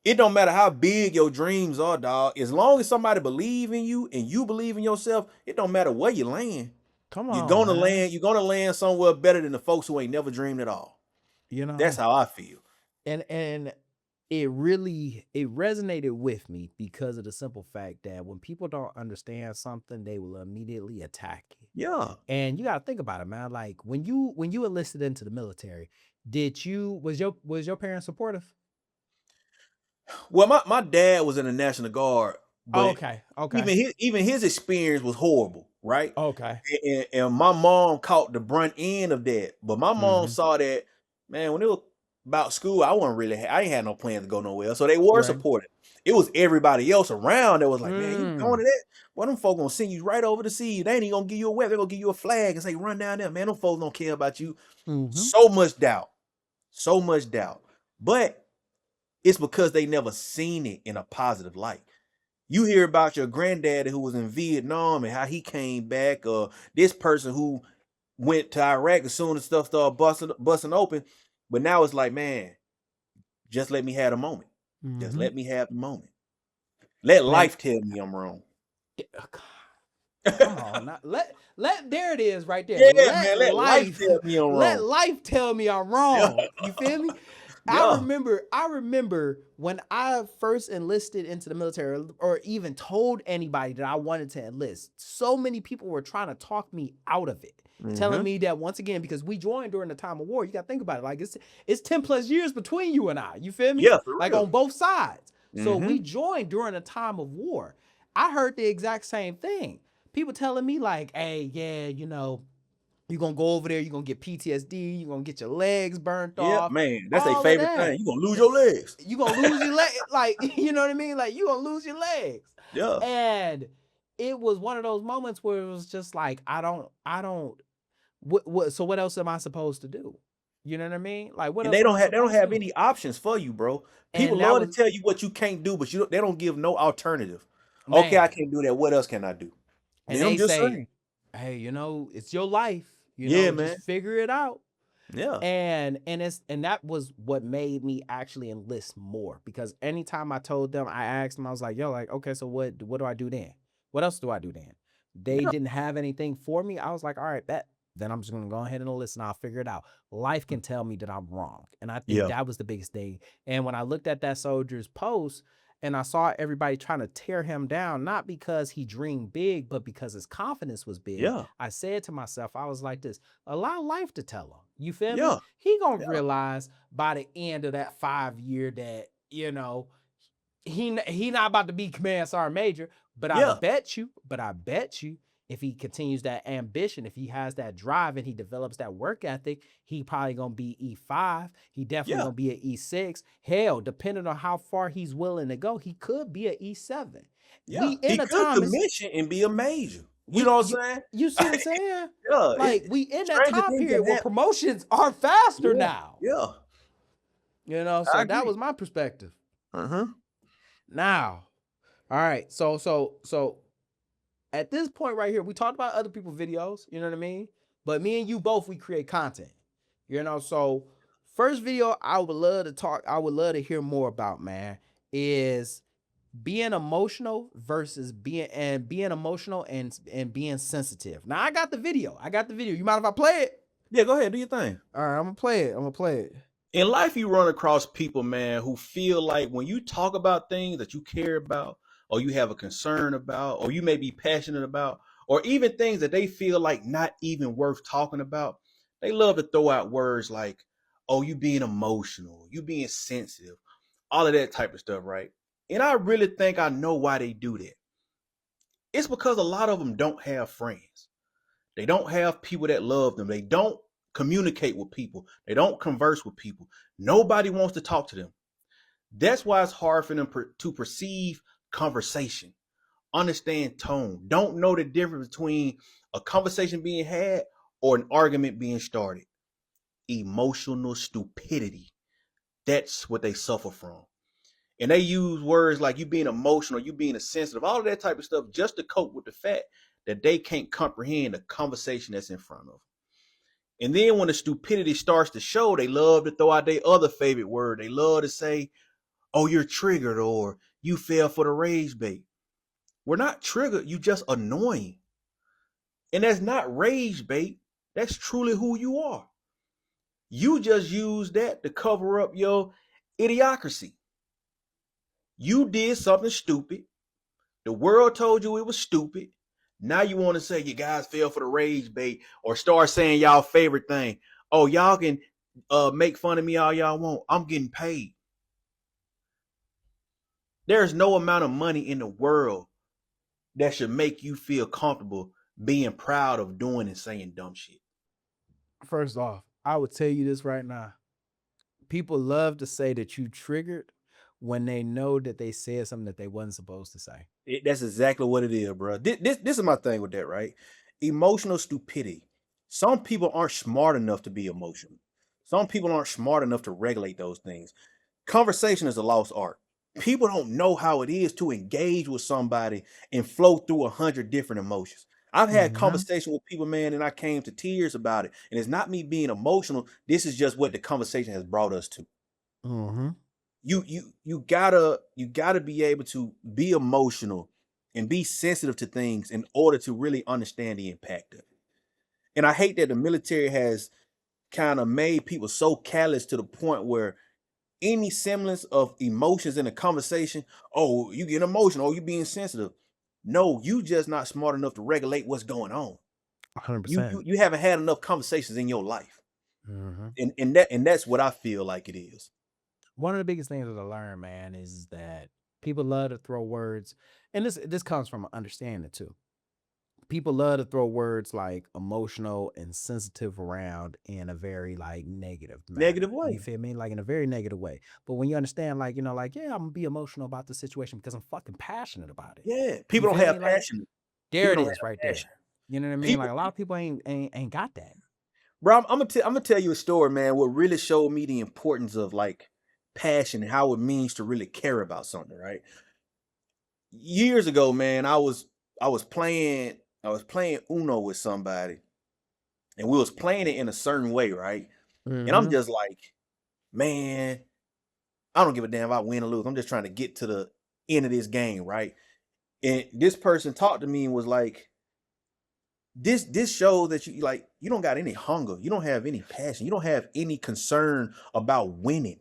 It don't matter how big your dreams are, dog. As long as somebody believe in you and you believe in yourself, it don't matter where you land. Come on, you're gonna land somewhere better than the folks who ain't never dreamed at all. You know, that's how I feel. And it resonated with me because of the simple fact that when people don't understand something, they will immediately attack it. Yeah. And you gotta think about it, man. Like when you enlisted into the military, was your parents supportive? Well, my dad was in the National Guard. But okay. Even his experience was horrible, right? Okay. And my mom caught the brunt end of that. But my mom saw that, man, when it was about school, I ain't had no plans to go nowhere. So they were supportive. It was everybody else around that was like, man, you going to that? Well, them folks gonna send you right over to see you. They ain't even gonna give you a weapon. They're gonna give you a flag and say, run down there. Man, them folks don't care about you. So much doubt. But it's because they never seen it in a positive light. You hear about your granddaddy who was in Vietnam and how he came back, or this person who went to Iraq as soon as stuff started busting open. But now it's like, man, just let me have a moment. Just let me have the moment. Let life tell me I'm wrong. Come on, now. Let there it is right there. Yeah, let life tell me I'm wrong. Let life tell me I'm wrong. You feel me? I remember when I first enlisted into the military, or even told anybody that I wanted to enlist, so many people were trying to talk me out of it, telling me that, once again, because we joined during the time of war, you got to think about it. Like it's 10 plus years between you and I. You feel me? Yeah, like on both sides. So we joined during a time of war. I heard the exact same thing. People telling me like, hey, yeah, you know, you're going to go over there, you're going to get PTSD, you're going to get your legs burnt off. Yeah, man, that's their favorite thing. You're going to lose your legs. You're going to lose your legs. Like, you know what I mean? Like, you're going to lose your legs. Yeah. And it was one of those moments where it was just like, so what else am I supposed to do? You know what I mean? Like, what? And they don't have any options for you, bro. People love to tell you what you can't do, but they don't give no alternative. Man. Okay, I can't do that. What else can I do? And they say, hey, it's your life. Yeah, man. Just figure it out. Yeah. And that was what made me actually enlist more, because anytime I told them, I asked them, I was like, yo, like, okay, so what do I do then? What else do I do then? They didn't have anything for me. I was like, all right, then I'm just gonna go ahead and listen. I'll figure it out. Life can tell me that I'm wrong. And I think that was the biggest thing. And when I looked at that soldier's post and I saw everybody trying to tear him down, not because he dreamed big, but because his confidence was big. Yeah. I said to myself, I was like this, allow life to tell him. You feel me? Yeah. He gonna realize by the end of that 5 year that, he not about to be command sergeant major, but I bet you, if he continues that ambition, if he has that drive and he develops that work ethic, he probably gonna be E5. He definitely gonna be an E6. Hell, depending on how far he's willing to go, he could be an E7. Yeah, he could commission and be a major. You know what I'm saying? You see what I'm saying? Yeah, like we in that time period where promotions are faster now. Yeah. So that was my perspective. Now, all right. So at this point right here, we talked about other people's videos, you know what I mean? But me and you both, we create content. So first video I would love to hear more about, man, is being emotional versus being emotional and being sensitive. Now I got the video. You mind if I play it? Yeah, go ahead, do your thing. All right, I'm gonna play it. In life, you run across people, man, who feel like when you talk about things that you care about, or you have a concern about, or you may be passionate about, or even things that they feel like not even worth talking about, they love to throw out words like, oh, you being emotional, you being sensitive, all of that type of stuff, right? And I really think I know why they do that. It's because a lot of them don't have friends. They don't have people that love them. They don't communicate with people. They don't converse with people. Nobody wants to talk to them. That's why it's hard for them to perceive conversation, understand tone, don't know the difference between a conversation being had or an argument being started. Emotional stupidity. That's what they suffer from. And they use words like you being emotional, you being sensitive, all of that type of stuff just to cope with the fact that they can't comprehend the conversation that's in front of them. And then when the stupidity starts to show, they love to throw out their other favorite word. They love to say, oh, you're triggered, or you fell for the rage bait. We're not triggered. You just annoying. And that's not rage bait. That's truly who you are. You just use that to cover up your idiocracy. You did something stupid. The world told you it was stupid. Now you want to say you guys fell for the rage bait, or start saying y'all favorite thing. Oh, y'all can make fun of me all y'all want. I'm getting paid. There's no amount of money in the world that should make you feel comfortable being proud of doing and saying dumb shit. First off, I would tell you this right now. People love to say that you triggered when they know that they said something that they wasn't supposed to say. That's exactly what it is, bro. This is my thing with that, right? Emotional stupidity. Some people aren't smart enough to be emotional. Some people aren't smart enough to regulate those things. Conversation is a lost art. People don't know how it is to engage with somebody and flow through 100 different emotions. I've had conversation with people, man, and I came to tears about it. And it's not me being emotional. This is just what the conversation has brought us to. You gotta be able to be emotional and be sensitive to things in order to really understand the impact of it. And I hate that the military has kind of made people so callous to the point where any semblance of emotions in a conversation, oh, you get emotional, oh, you being sensitive. No, you just not smart enough to regulate what's going on. 100%. You haven't had enough conversations in your life. And that's what I feel like it is. One of the biggest things that I learned, man, is that people love to throw words, and this comes from understanding too. People love to throw words like emotional and sensitive around in a very like negative way. You feel me? Like in a very negative way. But when you understand, like, like, yeah, I'm gonna be emotional about the situation because I'm fucking passionate about it. Yeah, people don't have passion. There it is, right there. You know what I mean? Like a lot of people ain't got that. Bro, I'm gonna tell you a story, man. What really showed me the importance of like passion and how it means to really care about something, right? Years ago, man, I was playing I was playing Uno with somebody, and we was playing it in a certain way, right? And I'm just like, man, I don't give a damn if I win or lose. I'm just trying to get to the end of this game, right? And this person talked to me and was like, this shows that you don't got any hunger, you don't have any passion, you don't have any concern about winning,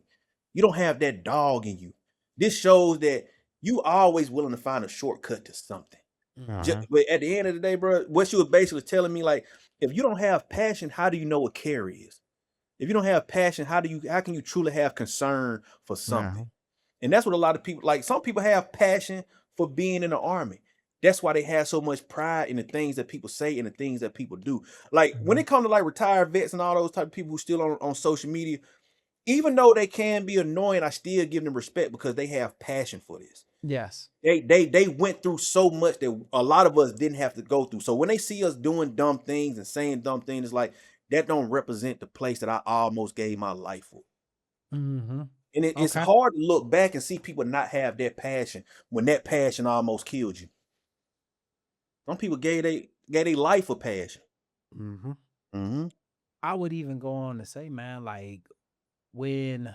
you don't have that dog in you. This shows that you always willing to find a shortcut to something. But at the end of the day, bro, what she was basically telling me, like, if you don't have passion, how do you know what care is? If you don't have passion, how can you truly have concern for something? And that's what a lot of people, like, some people have passion for being in the army. That's why they have so much pride in the things that people say and the things that people do. Like, when it comes to like retired vets and all those type of people who still on social media, even though they can be annoying, I still give them respect because they have passion for this. Yes. They went through so much that a lot of us didn't have to go through. So when they see us doing dumb things and saying dumb things, it's like, that don't represent the place that I almost gave my life for. And it's hard to look back and see people not have that passion when that passion almost killed you. Some people gave their life for passion. I would even go on to say, man, like, when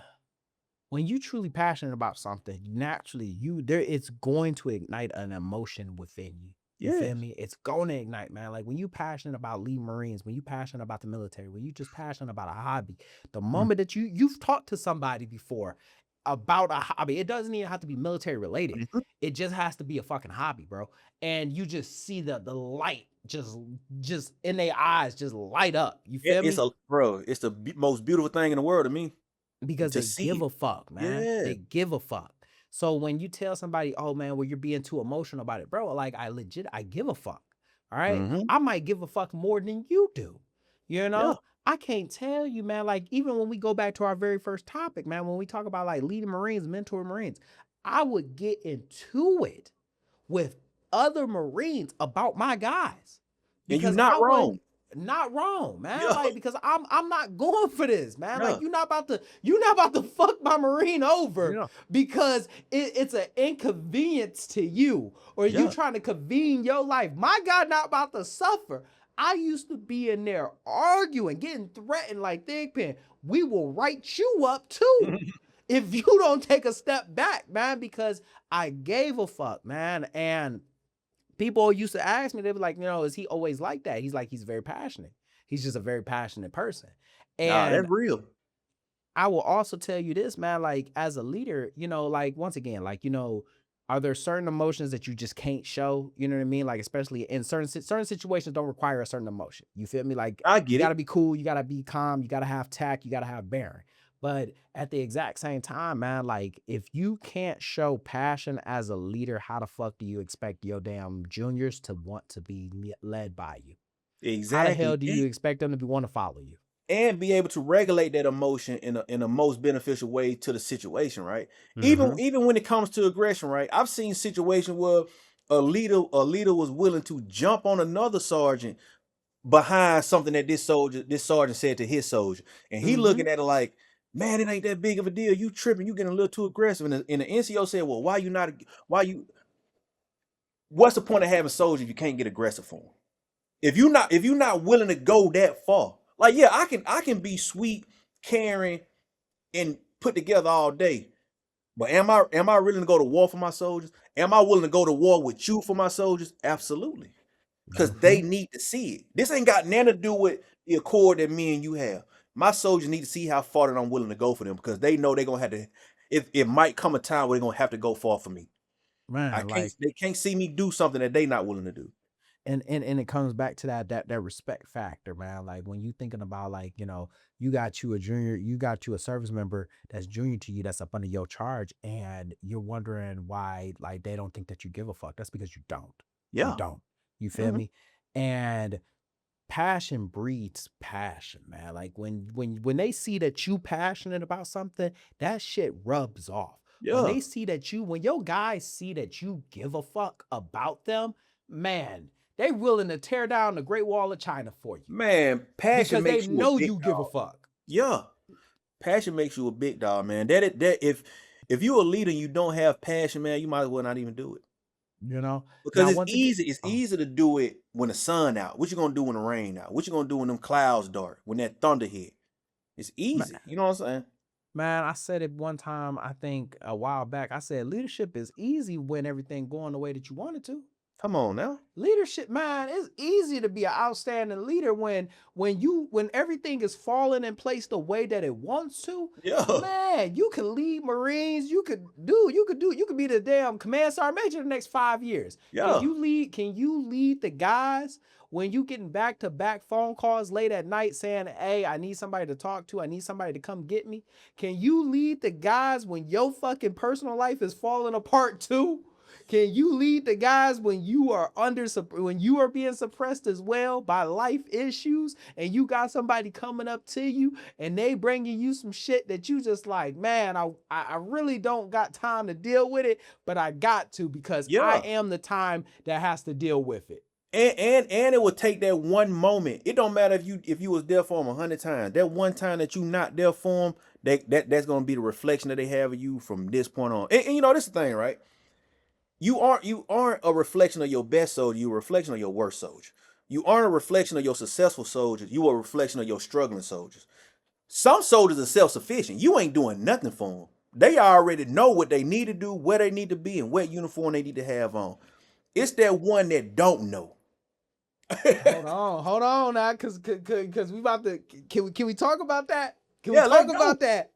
you truly passionate about something, naturally it's going to ignite an emotion within you. You feel me? It's going to ignite, man. Like, when you passionate about leading Marines, when you passionate about the military, when you just passionate about a hobby, the moment that you've talked to somebody before about a hobby, it doesn't even have to be military related. It just has to be a fucking hobby, bro. And you just see the light just in their eyes just light up. You feel me? It's the most beautiful thing in the world to me. Because they give a fuck, man. They give a fuck. So when you tell somebody, oh man, well, you're being too emotional about it, bro, like, I give a fuck. All right. I might give a fuck more than you do. You know, I can't tell you, man, like, even when we go back to our very first topic, man, when we talk about like leading Marines, mentoring Marines, I would get into it with other Marines about my guys. And you're not wrong. Not wrong, man. Like, because I'm not going for this, man. Like, you're not about to fuck my Marine over because it's an inconvenience to you, or you trying to convene your life. My God, not about to suffer. I used to be in there arguing, getting threatened like Thigpen. We will write you up too if you don't take a step back, man, because I gave a fuck, man. And people used to ask me, they were like, is he always like that? He's like, he's very passionate. He's just a very passionate person. And that's real. I will also tell you this, man, like, as a leader, like, once again, like, are there certain emotions that you just can't show? You know what I mean? Like, especially in certain situations don't require a certain emotion. You feel me? Like, I get you gotta be cool. You gotta be calm. You gotta have tact. You gotta have bearing. But at the exact same time, man, like, if you can't show passion as a leader, how the fuck do you expect your damn juniors to want to be led by you? Exactly. How the hell do you expect them to want to follow you? And be able to regulate that emotion in a most beneficial way to the situation, right? Even when it comes to aggression, right? I've seen situations where a leader was willing to jump on another sergeant behind something that this sergeant said to his soldier, and he looking at it like, man, it ain't that big of a deal. You tripping, you getting a little too aggressive. And the NCO said, well, what's the point of having soldiers if you can't get aggressive for them? If you're not willing to go that far, like, yeah, I can be sweet, caring, and put together all day. But am I willing to go to war for my soldiers? Am I willing to go to war with you for my soldiers? Absolutely. Because they need to see it. This ain't got nothing to do with the accord that me and you have. My soldiers need to see how far that I'm willing to go for them, because they know they're gonna have to. It might come a time where they're gonna have to go far for me. Man, they can't see me do something that they not willing to do. And it comes back to that respect factor, man. Like, when you thinking about, like, you got a service member that's junior to you, that's up under your charge, and you're wondering why, like, they don't think that you give a fuck. That's because you don't. Yeah. You don't. You feel me? And passion breeds passion, man. Like, when they see that you passionate about something, that shit rubs off. When they see that when your guys see that you give a fuck about them, man, they willing to tear down the Great Wall of China for you. Man, passion because makes they you know a big you dog. give a fuck. Yeah, passion makes you a big dog, man. That if you're a leader and you don't have passion, man, you might as well not even do it. You know, Because now it's once again, easy. It's easy to do it when the sun out. What you gonna do when the rain out? What you gonna do when them clouds dark? When that thunder hit? It's easy. You know what I'm saying? man, I said it one time, I think a while back. I said leadership is easy when everything going the way that you want it to. Come on now. Leadership, man, it's easy to be an outstanding leader when everything is falling in place the way that it wants to. Yeah. Man, you can lead Marines, you could be the damn command sergeant major the next 5 years. Yeah. Can you lead the guys when you getting back-to-back phone calls late at night saying, hey, I need somebody to talk to, I need somebody to come get me? Can you lead the guys when your fucking personal life is falling apart too? Can you lead the guys when you are being suppressed as well by life issues, and you got somebody coming up to you and they bringing you some shit that you just like, man, I really don't got time to deal with it, but I got to because I am the time that has to deal with it. And it would take that one moment. It don't matter if you was there for them 100 times. That one time that you not there for them, that's gonna be the reflection that they have of you from this point on. And you know, this is the thing, right? You aren't a reflection of your best soldier. You're a reflection of your worst soldier. You aren't a reflection of your successful soldiers. You are a reflection of your struggling soldiers. Some soldiers are self-sufficient. You ain't doing nothing for them. They already know what they need to do, where they need to be, and what uniform they need to have on. It's that one that don't know. Hold on now, cause we about to can we talk about that? Can we Yeah, talk about that?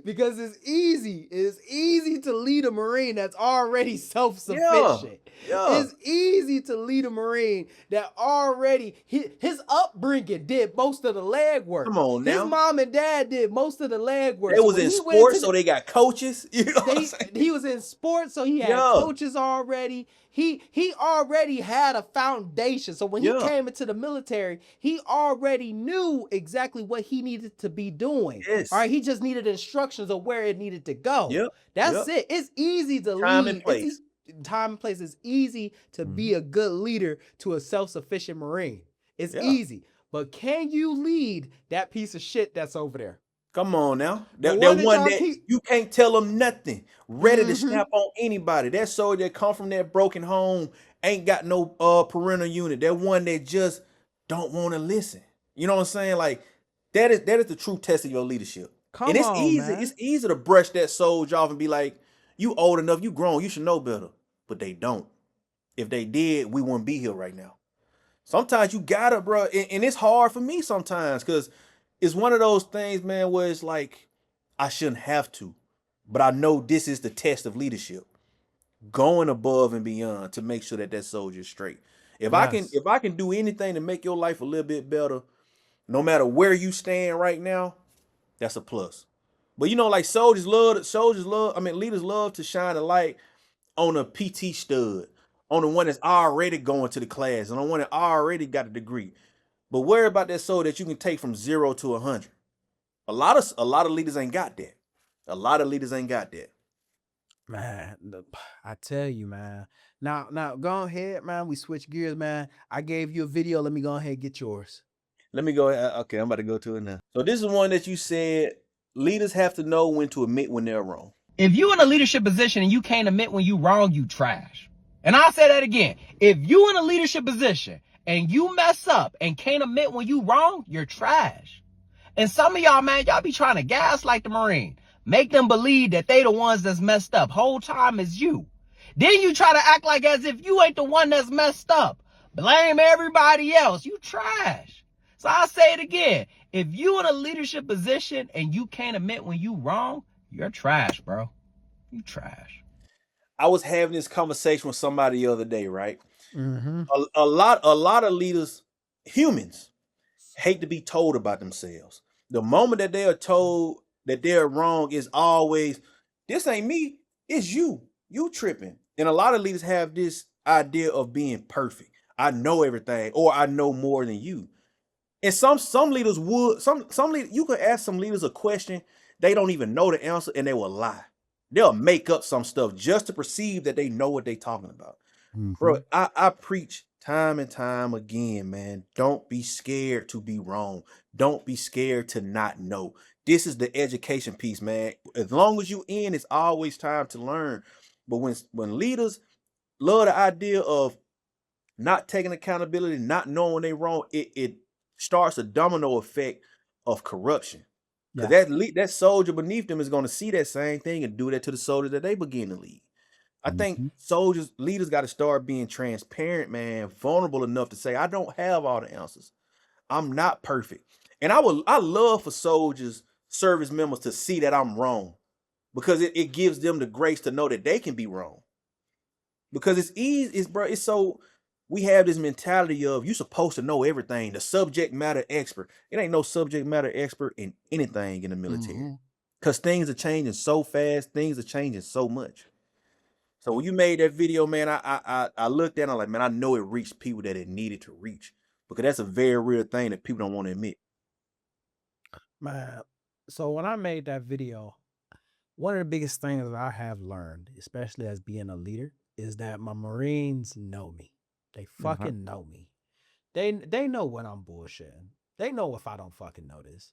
Because it's easy. It's easy to lead a Marine that's already self-sufficient. Yeah. It's easy to lead a Marine that already his upbringing did most of the legwork. Come on now. His mom and dad did most of the legwork. They was in sports, so they got coaches. You know what I'm saying? He was in sports, so he had coaches already. He already had a foundation. So when he came into the military, he already knew exactly what he needed to be doing. Yes. All right. He just needed instructions of where it needed to go. Yep. That's it. It's easy to Time lead. and place. Time and place. It's easy to be a good leader to a self-sufficient Marine. It's easy. But can you lead that piece of shit that's over there? Come on now. That one that you can't tell them nothing. Ready to snap on anybody. That soldier that come from that broken home, ain't got no parental unit. That one that just don't want to listen. You know what I'm saying? Like that is the true test of your leadership. And it's easy. Man. It's easy to brush that soldier off and be like, you old enough, you grown, you should know better. But they don't. If they did, we wouldn't be here right now. Sometimes you gotta, bro. And it's hard for me sometimes because it's one of those things, man, where it's like, I shouldn't have to, but I know this is the test of leadership. Going above and beyond to make sure that soldier is straight. If I can do anything to make your life a little bit better, no matter where you stand right now, that's a plus. But you know, like leaders love to shine a light on a PT stud, on the one that's already going to the class, and on the one that already got a degree. But worry about that soul that you can take from 0 to 100. A lot of leaders ain't got that. A lot of leaders ain't got that. Man, I tell you, man. Now go ahead, man. We switch gears, man. I gave you a video. Let me go ahead and get yours. Let me go ahead. Okay, I'm about to go to it now. So this is one that you said leaders have to know when to admit when they're wrong. If you in a leadership position and you can't admit when you wrong, you trash. And I'll say that again. If you in a leadership position and you mess up and can't admit when you wrong, you're trash. And some of y'all, man, y'all be trying to gaslight the Marine. Make them believe that they the ones that's messed up. Whole time is you. Then you try to act like as if you ain't the one that's messed up. Blame everybody else. You trash. So I'll say it again. If you in a leadership position and you can't admit when you wrong, you're trash, bro. You trash. I was having this conversation with somebody the other day, right? Mm-hmm. A lot of leaders, humans, hate to be told about themselves. The moment that they are told that they're wrong is always, this ain't me, it's you. You tripping. And a lot of leaders have this idea of being perfect. I know everything, or I know more than you. And some leaders would, some leaders, you could ask some leaders a question, they don't even know the answer, and they will lie. They'll make up some stuff just to perceive that they know what they're talking about. Mm-hmm. Bro, I preach time and time again, man. Don't be scared to be wrong. Don't be scared to not know. This is the education piece, man. As long as you in, it's always time to learn. But when leaders love the idea of not taking accountability, not knowing when they wrong. It starts a domino effect of corruption. Because that soldier beneath them is going to see that same thing and do that to the soldier that they begin to lead. I think leaders got to start being transparent, man, vulnerable enough to say, I don't have all the answers. I'm not perfect. And I love for soldiers, service members to see that I'm wrong, because it gives them the grace to know that they can be wrong. Because it's easy, it's so, we have this mentality of you supposed to know everything, the subject matter expert. It ain't no subject matter expert in anything in the military. Because things are changing so fast, things are changing so much. So when you made that video, man, I looked at it and I'm like, man, I know it reached people that it needed to reach. Because that's a very real thing that people don't want to admit. Man, so when I made that video, one of the biggest things that I have learned, especially as being a leader, is that my Marines know me. They fucking know me. They know when I'm bullshitting. They know if I don't fucking know this.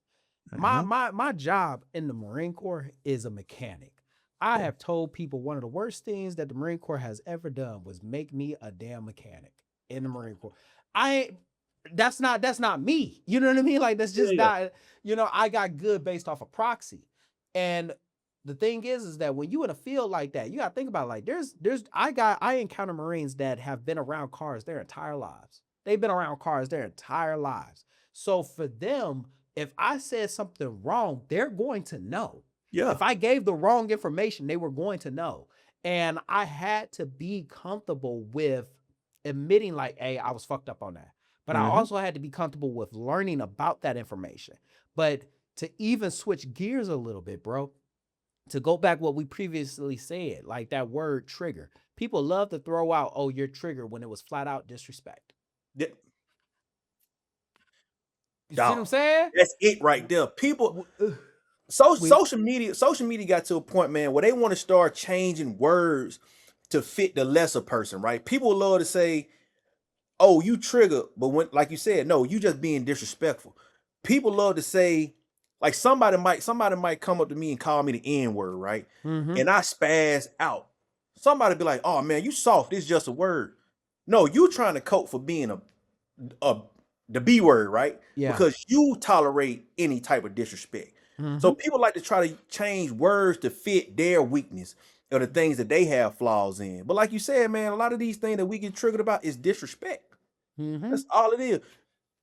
My job in the Marine Corps is a mechanic. I have told people one of the worst things that the Marine Corps has ever done was make me a damn mechanic in the Marine Corps. That's not me. You know what I mean? Like, that's just not, I got good based off of proxy. And the thing is that when you in a field like that, you got to think about, like, I encounter Marines that have been around cars their entire lives. They've been around cars their entire lives. So for them, if I said something wrong, they're going to know. Yeah. If I gave the wrong information, they were going to know. And I had to be comfortable with admitting, like, hey, I was fucked up on that. But I also had to be comfortable with learning about that information. But to even switch gears a little bit, bro, to go back what we previously said, like that word trigger. People love to throw out, oh, you're triggered, when it was flat out disrespect. Yeah. You see what I'm saying? That's it right there. People, social media got to a point, man, where they want to start changing words to fit the lesser person, right? People love to say, oh, you triggered, but when, like you said, no, you just being disrespectful. People love to say, like, somebody might come up to me and call me the N-word, right? And I spaz out. Somebody be like, oh man, you soft, it's just a word. No, you trying to cope for being the B word, right? Yeah. Because you tolerate any type of disrespect. So people like to try to change words to fit their weakness or the things that they have flaws in. But like you said, man, a lot of these things that we get triggered about is disrespect. That's all it is.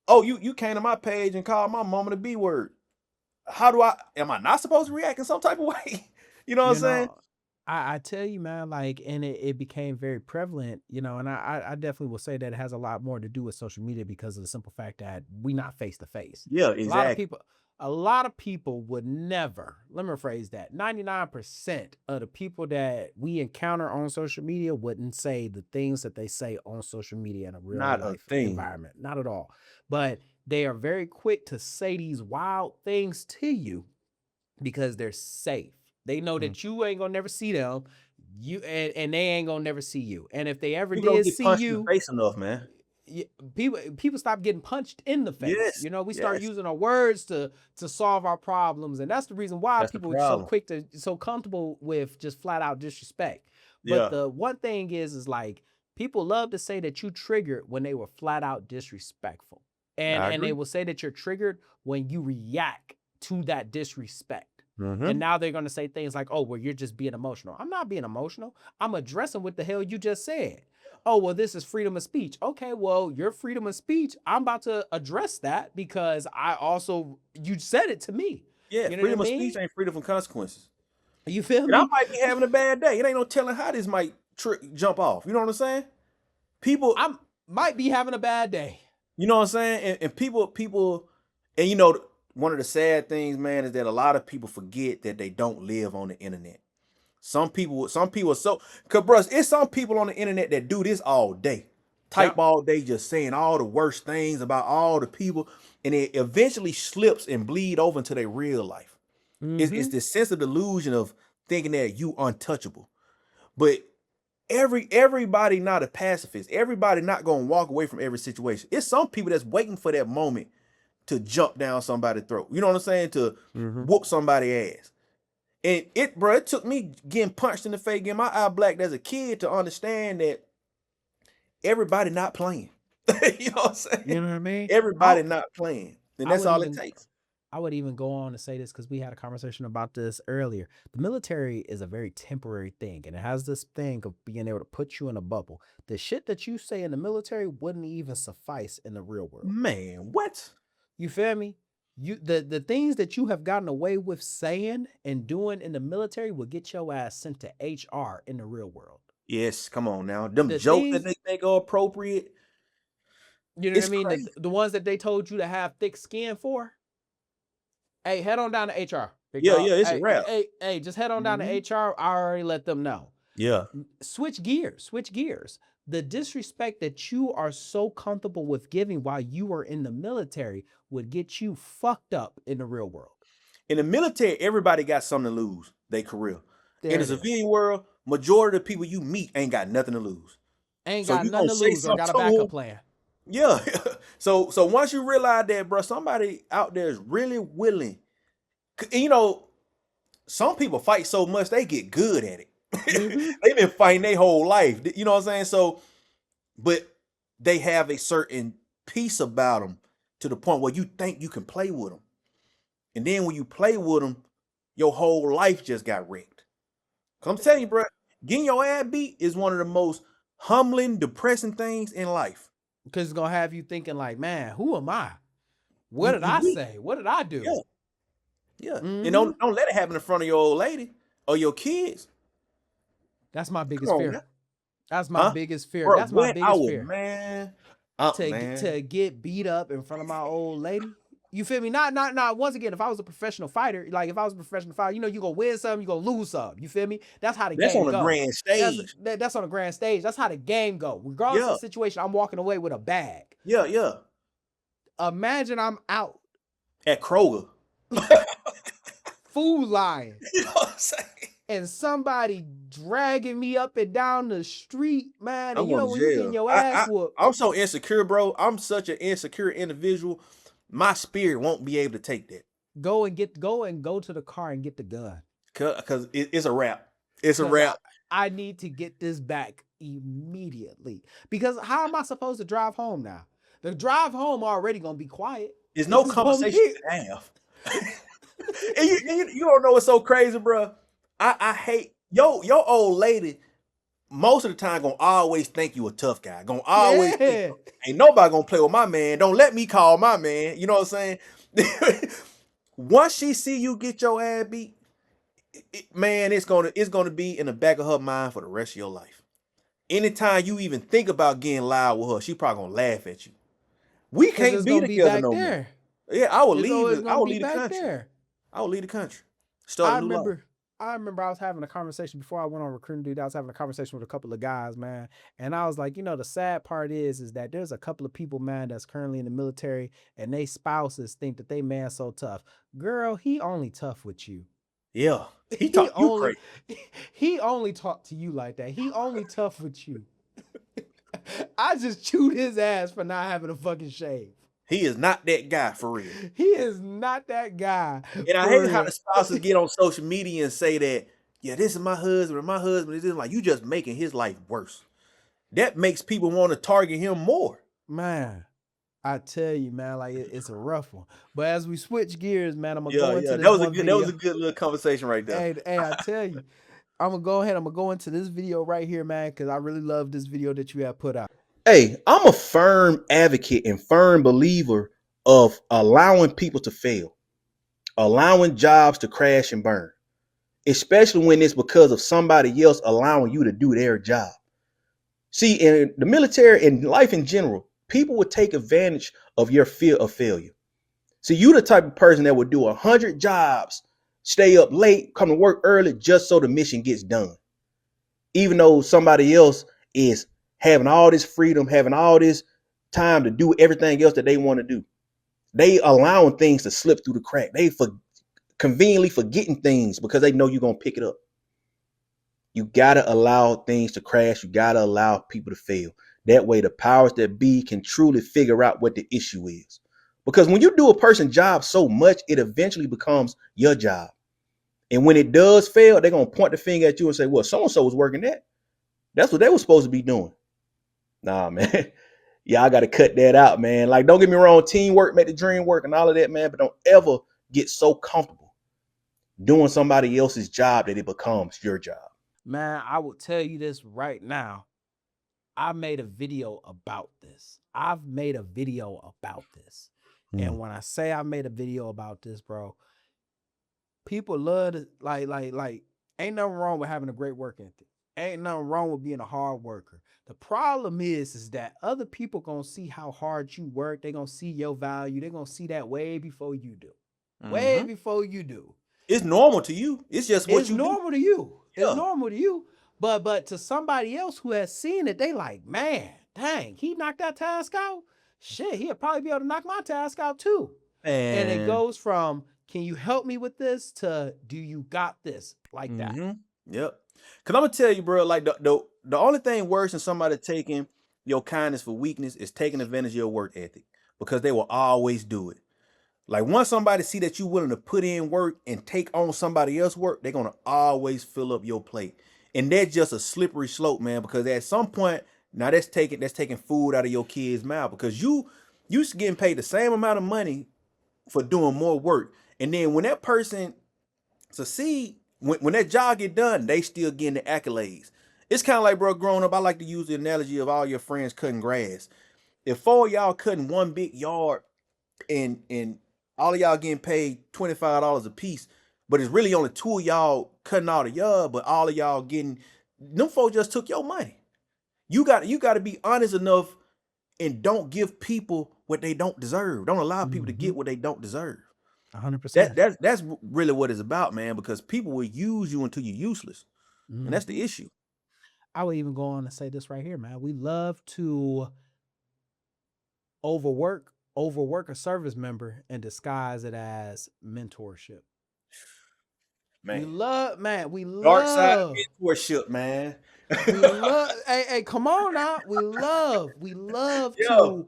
Oh, you came to my page and called my mama the B word. Am I not supposed to react in some type of way? You know what I'm saying? I tell you, man, like, and it became very prevalent, and I definitely will say that it has a lot more to do with social media because of the simple fact that we not face to face. Yeah, exactly. A lot of people would never, let me rephrase that, 99% of the people that we encounter on social media wouldn't say the things that they say on social media in a real life environment. Not at all. But they are very quick to say these wild things to you because they're safe. They know that you ain't gonna never see them, and they ain't gonna never see you. And if they ever did see you, in the face enough, man. People stop getting punched in the face. Yes, we start using our words to solve our problems, and that's the reason why people are so comfortable with just flat out disrespect. But the one thing is like, people love to say that you triggered when they were flat out disrespectful, and they will say that you're triggered when you react to that disrespect. And now they're going to say things like, oh, well, you're just being emotional. I'm not being emotional. I'm addressing what the hell you just said. Oh, well, this is freedom of speech. Okay, well, your freedom of speech, I'm about to address that because you said it to me. Yeah, freedom of speech ain't freedom from consequences. You feel me? I might be having a bad day. It ain't no telling how this might jump off. You know what I'm saying? I might be having a bad day. You know what I'm saying? And people, and one of the sad things, man, is that a lot of people forget that they don't live on the internet. Some people cause bro, it's some people on the internet that do this all day. Type all day, just saying all the worst things about all the people, and it eventually slips and bleed over into their real life. It's this sense of delusion of thinking that you untouchable. But everybody not a pacifist. Everybody not gonna walk away from every situation. It's some people that's waiting for that moment to jump down somebody's throat. You know what I'm saying? To whoop somebody's ass. And it took me getting punched in the face, getting my eye blacked as a kid to understand that everybody not playing. You know what I'm saying? You know what I mean? Everybody not playing. And I that's would all even- it takes. I would even go on to say this because we had a conversation about this earlier. The military is a very temporary thing, and it has this thing of being able to put you in a bubble. The shit that you say in the military wouldn't even suffice in the real world. Man, what? You feel me? The things that you have gotten away with saying and doing in the military will get your ass sent to HR in the real world. Yes, come on now. Them The jokes things- that they think are appropriate. You know It's what I mean? crazy. The ones that they told you to have thick skin for. Hey, head on down to HR. big Yeah, dog. yeah, it's a Hey, wrap. Hey, just head on down to HR. I already let them know. Yeah. Switch gears. The disrespect that you are so comfortable with giving while you are in the military would get you fucked up in the real world. In the military, everybody got something to lose. Their career. There In the it is. civilian world, majority of the people you meet ain't got nothing to lose. Ain't So got you nothing to gonna say lose or got a something to backup them? plan. Yeah. So once you realize that, bro, somebody out there is really willing. And, you know, some people fight so much they get good at it. They've been fighting their whole life. You know what I'm saying? So, but they have a certain peace about them to the point where you think you can play with them. And then when you play with them, your whole life just got wrecked. 'Cause I'm telling you, bro, getting your ass beat is one of the most humbling, depressing things in life. Because it's going to have you thinking like, man, who am I? What did You I weak. say? What did I do? Yeah. Yeah. Mhm. And don't let it happen in front of your old lady or your kids. That's my biggest Come on, fear. man. That's my Huh? biggest fear. Bro, That's my what? biggest would, fear. man. Man. To get beat up in front of my old lady. You feel me? Not once again, if I was a professional fighter, like if I was a professional fighter, you know, you gonna win some, you gonna lose some. You feel me? That's how the That's game on go. the grand stage. That's on the grand stage. That's how the game go. Regardless Yeah. of the situation, I'm walking away with a bag. Yeah, yeah. Imagine I'm out At Kroger. food line You know what I'm saying? and somebody dragging me up and down the street, man. I'm And you know going when to you jail. getting your ass whooped. I'm so insecure, bro. I'm such an insecure individual. My spirit won't be able to take that. Go to the car and get the gun. Because it's a wrap. It's a 'Cause wrap. I need to get this back immediately. Because how am I supposed to drive home now? The drive home already gonna be quiet. There's no It's gonna conversation to have. and you don't know what's so crazy, bro. I hate your old lady. Most of the time, gonna always think you a tough guy. Gonna always think, ain't nobody gonna play with my man. Don't let me call my man. You know what I'm saying? Once she see you get your ass beat, man, it's gonna be in the back of her mind for the rest of your life. Anytime you even think about getting loud with her, she probably gonna laugh at you. We 'Cause can't it's be gonna together back no more. there. Yeah, I will It's always leave. I gonna will be leave the back country. there. I will leave the country. Start a new life. I remember I was having a conversation before I went on recruiting duty. I was having a conversation with a couple of guys, man. And I was like, you know, the sad part is that there's a couple of people, man, that's currently in the military and they spouses think that they man so tough. Girl, he only tough with you. Yeah, he talk you crazy. He only talk to you like that. He only tough with you. I just chewed his ass for not having a fucking shave. He is not that guy for real. He is not that guy. And I hate how the spouses get on social media and say that, yeah, this is my husband, or my husband is this. Like, you just making his life worse. That makes people want to target him more. Man, I tell you, man, like it's a rough one. But as we switch gears, man, I'm gonna go into this that was a one good video. that was a good little conversation right there. Hey, I tell you, I'm gonna go into this video right here, man, because I really love this video that you have put out. Hey, I'm a firm advocate and firm believer of allowing people to fail, allowing jobs to crash and burn, especially when it's because of somebody else allowing you to do their job. See, in the military and life in general, people would take advantage of your fear of failure. See, you the type of person that would do 100 jobs, stay up late, come to work early just so the mission gets done. Even though somebody else is having all this freedom, having all this time to do everything else that they want to do. They allowing things to slip through the crack. They conveniently forgetting things because they know you're going to pick it up. You got to allow things to crash. You got to allow people to fail. That way the powers that be can truly figure out what the issue is. Because when you do a person's job so much, it eventually becomes your job. And when it does fail, they're going to point the finger at you and say, well, so-and-so was working that. That's what they were supposed to be doing. Nah, man. Yeah, I gotta cut that out, man. Like, don't get me wrong, teamwork make the dream work and all of that, man. But don't ever get so comfortable doing somebody else's job that it becomes your job. Man, I will tell you this right now. I made a video about this. I've made a video about this. And when I say I made a video about this, bro, people love to like, ain't nothing wrong with having a great work ethic. Ain't nothing wrong with being a hard worker. The problem is that other people gonna see how hard you work. They gonna see your value. They gonna see that way before you do. Way before you do. It's normal to you. It's just what you do. It's normal to you. Yeah. It's normal to you. But to somebody else who has seen it, they like, man, dang, he knocked that task out. Shit, he'll probably be able to knock my task out too. And it goes from, can you help me with this, to do you got this, like that. Yep. Cause I'm gonna tell you, bro, like the only thing worse than somebody taking your kindness for weakness is taking advantage of your work ethic, because they will always do it. Like, once somebody see that you're willing to put in work and take on somebody else's work, they're gonna always fill up your plate. And that's just a slippery slope, man, because at some point, now that's taking food out of your kid's mouth, because you getting paid the same amount of money for doing more work. And then when that person succeed, when that job get done, they still getting the accolades. It's kind of like, bro, growing up, I like to use the analogy of all your friends cutting grass. If 4 of y'all cutting one big yard and all of y'all getting paid $25 a piece, but it's really only 2 of y'all cutting all the yard, but all of y'all getting, them folks just took your money. You got to be honest enough and don't give people what they don't deserve. Don't allow people to get what they don't deserve. 100%. That's really what it's about, man, because people will use you until you're useless. And that's the issue. I would even go on and say this right here, man. We love to overwork a service member and disguise it as mentorship. Man. We love dark side mentorship, man. We love hey, come on now. We love to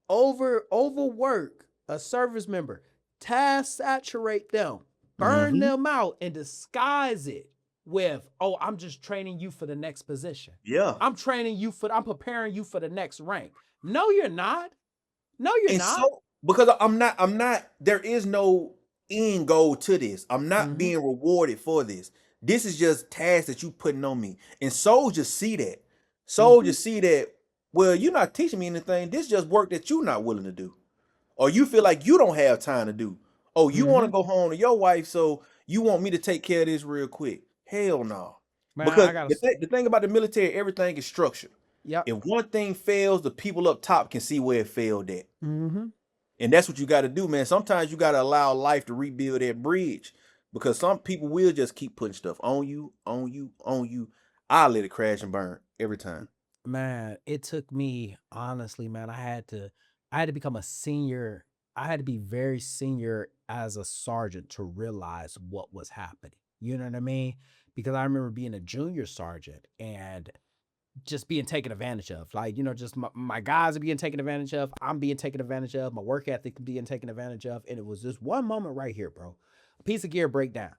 overwork a service member, task saturate them, burn them out, and disguise it with, oh, I'm just training you for the next position. Yeah. I'm preparing you for the next rank. No, you're not. No, you're not. So, because I'm not, there is no end goal to this. I'm not being rewarded for this. This is just tasks that you putting on me. And soldiers see that. Soldiers see that, well, you're not teaching me anything. This is just work that you're not willing to do. Or you feel like you don't have time to do. Oh, you want to go home to your wife, so you want me to take care of this real quick. Hell no. Man, because the thing about the military, everything is structured. Yep. If one thing fails, the people up top can see where it failed at. And that's what you got to do, man. Sometimes you got to allow life to rebuild that bridge, because some people will just keep putting stuff on you. I'll let it crash and burn every time. Man, it took me, honestly, man, I had to become a senior. I had to be very senior as a sergeant to realize what was happening. You know what I mean? Because I remember being a junior sergeant and just being taken advantage of. Like, just my guys are being taken advantage of. I'm being taken advantage of. My work ethic being taken advantage of. And it was this one moment right here, bro. A piece of gear breakdown.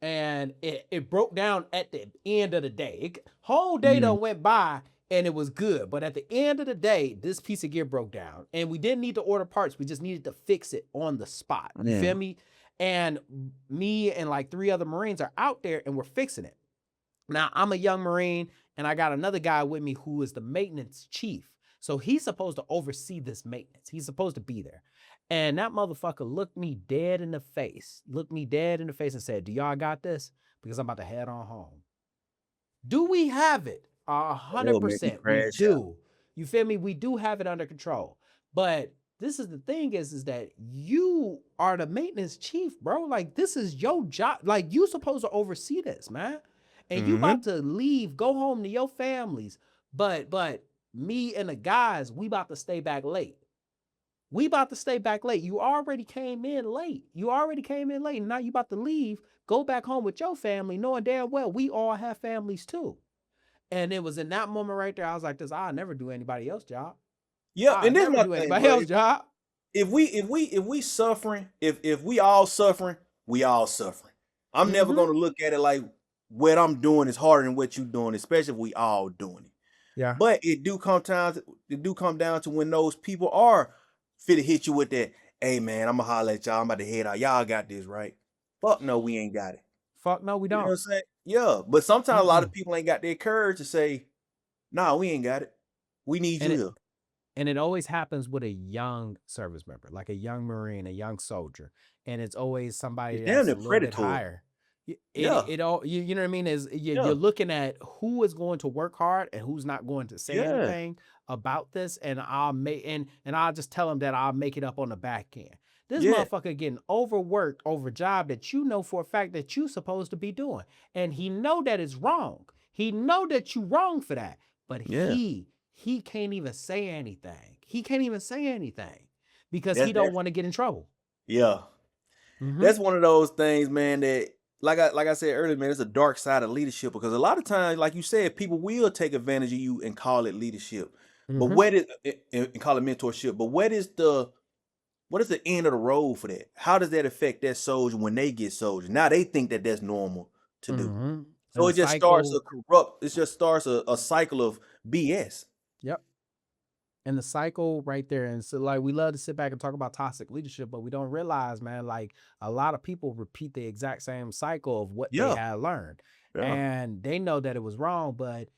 And it broke down at the end of the day. Whole day done went by and it was good. But at the end of the day, this piece of gear broke down. And we didn't need to order parts. We just needed to fix it on the spot. You feel me? And me and like 3 other Marines are out there and we're fixing it. Now, I'm a young Marine and I got another guy with me who is the maintenance chief. So he's supposed to oversee this maintenance. He's supposed to be there. And that motherfucker looked me dead in the face and said, do y'all got this? Because I'm about to head on home. Do we have it? 100%. We do. You feel me? We do have it under control. But this is the thing is that you are the maintenance chief, bro. Like, this is your job. Like, you supposed to oversee this, man. And you about to leave, go home to your families. But me and the guys, we about to stay back late. You already came in late. And now you about to leave, go back home with your family, knowing damn well we all have families too. And it was in that moment right there, I was like, I'll never do anybody else's job. Yeah, and this is my thing, anybody else's job. If we suffering, if we all suffering, we all suffering. I'm never gonna look at it like what I'm doing is harder than what you doing, especially if we all doing it. Yeah. But it do come down to when those people are fit to hit you with that, hey man, I'm gonna holler at y'all, I'm about to head out. Y'all got this, right? Fuck no, we ain't got it. Fuck no, we You know what don't. I'm saying? Yeah. But sometimes a lot of people ain't got their courage to say, nah, we ain't got it. We need you here. And it always happens with a young service member, like a young Marine, a young soldier. And it's always somebody that's a little bit higher. It all you know what I mean? You're looking at who is going to work hard and who's not going to say anything about this. And I'll just tell them that I'll make it up on the back end. This motherfucker getting overworked over a job that you know for a fact that you supposed to be doing. And he know that it's wrong. He know that you wrong for that. But he can't even say anything. He can't even say anything because he don't want to get in trouble. Yeah. That's one of those things, man, that like I said earlier, man, it's a dark side of leadership because a lot of times, like you said, people will take advantage of you and call it leadership. But what is and call it mentorship? But what is the end of the road for that? How does that affect that soldier when they get soldiers? Now they think that that's normal to do. So it just starts a cycle of BS. Yep. And the cycle right there. And so like we love to sit back and talk about toxic leadership, but we don't realize, man, like a lot of people repeat the exact same cycle of what they had learned. And they know that it was wrong, but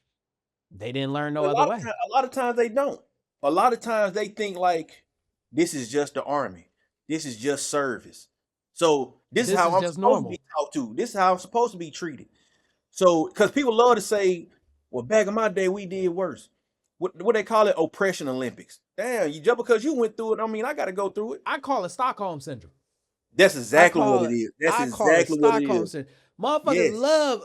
they didn't learn no other way. A lot of times they don't. A lot of times they think like this is just the Army. This is just service. So this is how I'm supposed to be talked to. This is how I'm supposed to be treated. So because people love to say, well, back in my day, we did worse. What they call it, oppression Olympics. Damn, just because you went through it, I mean, I got to go through it. I call it Stockholm syndrome. That's exactly what it is. That's exactly what it is. Motherfuckers love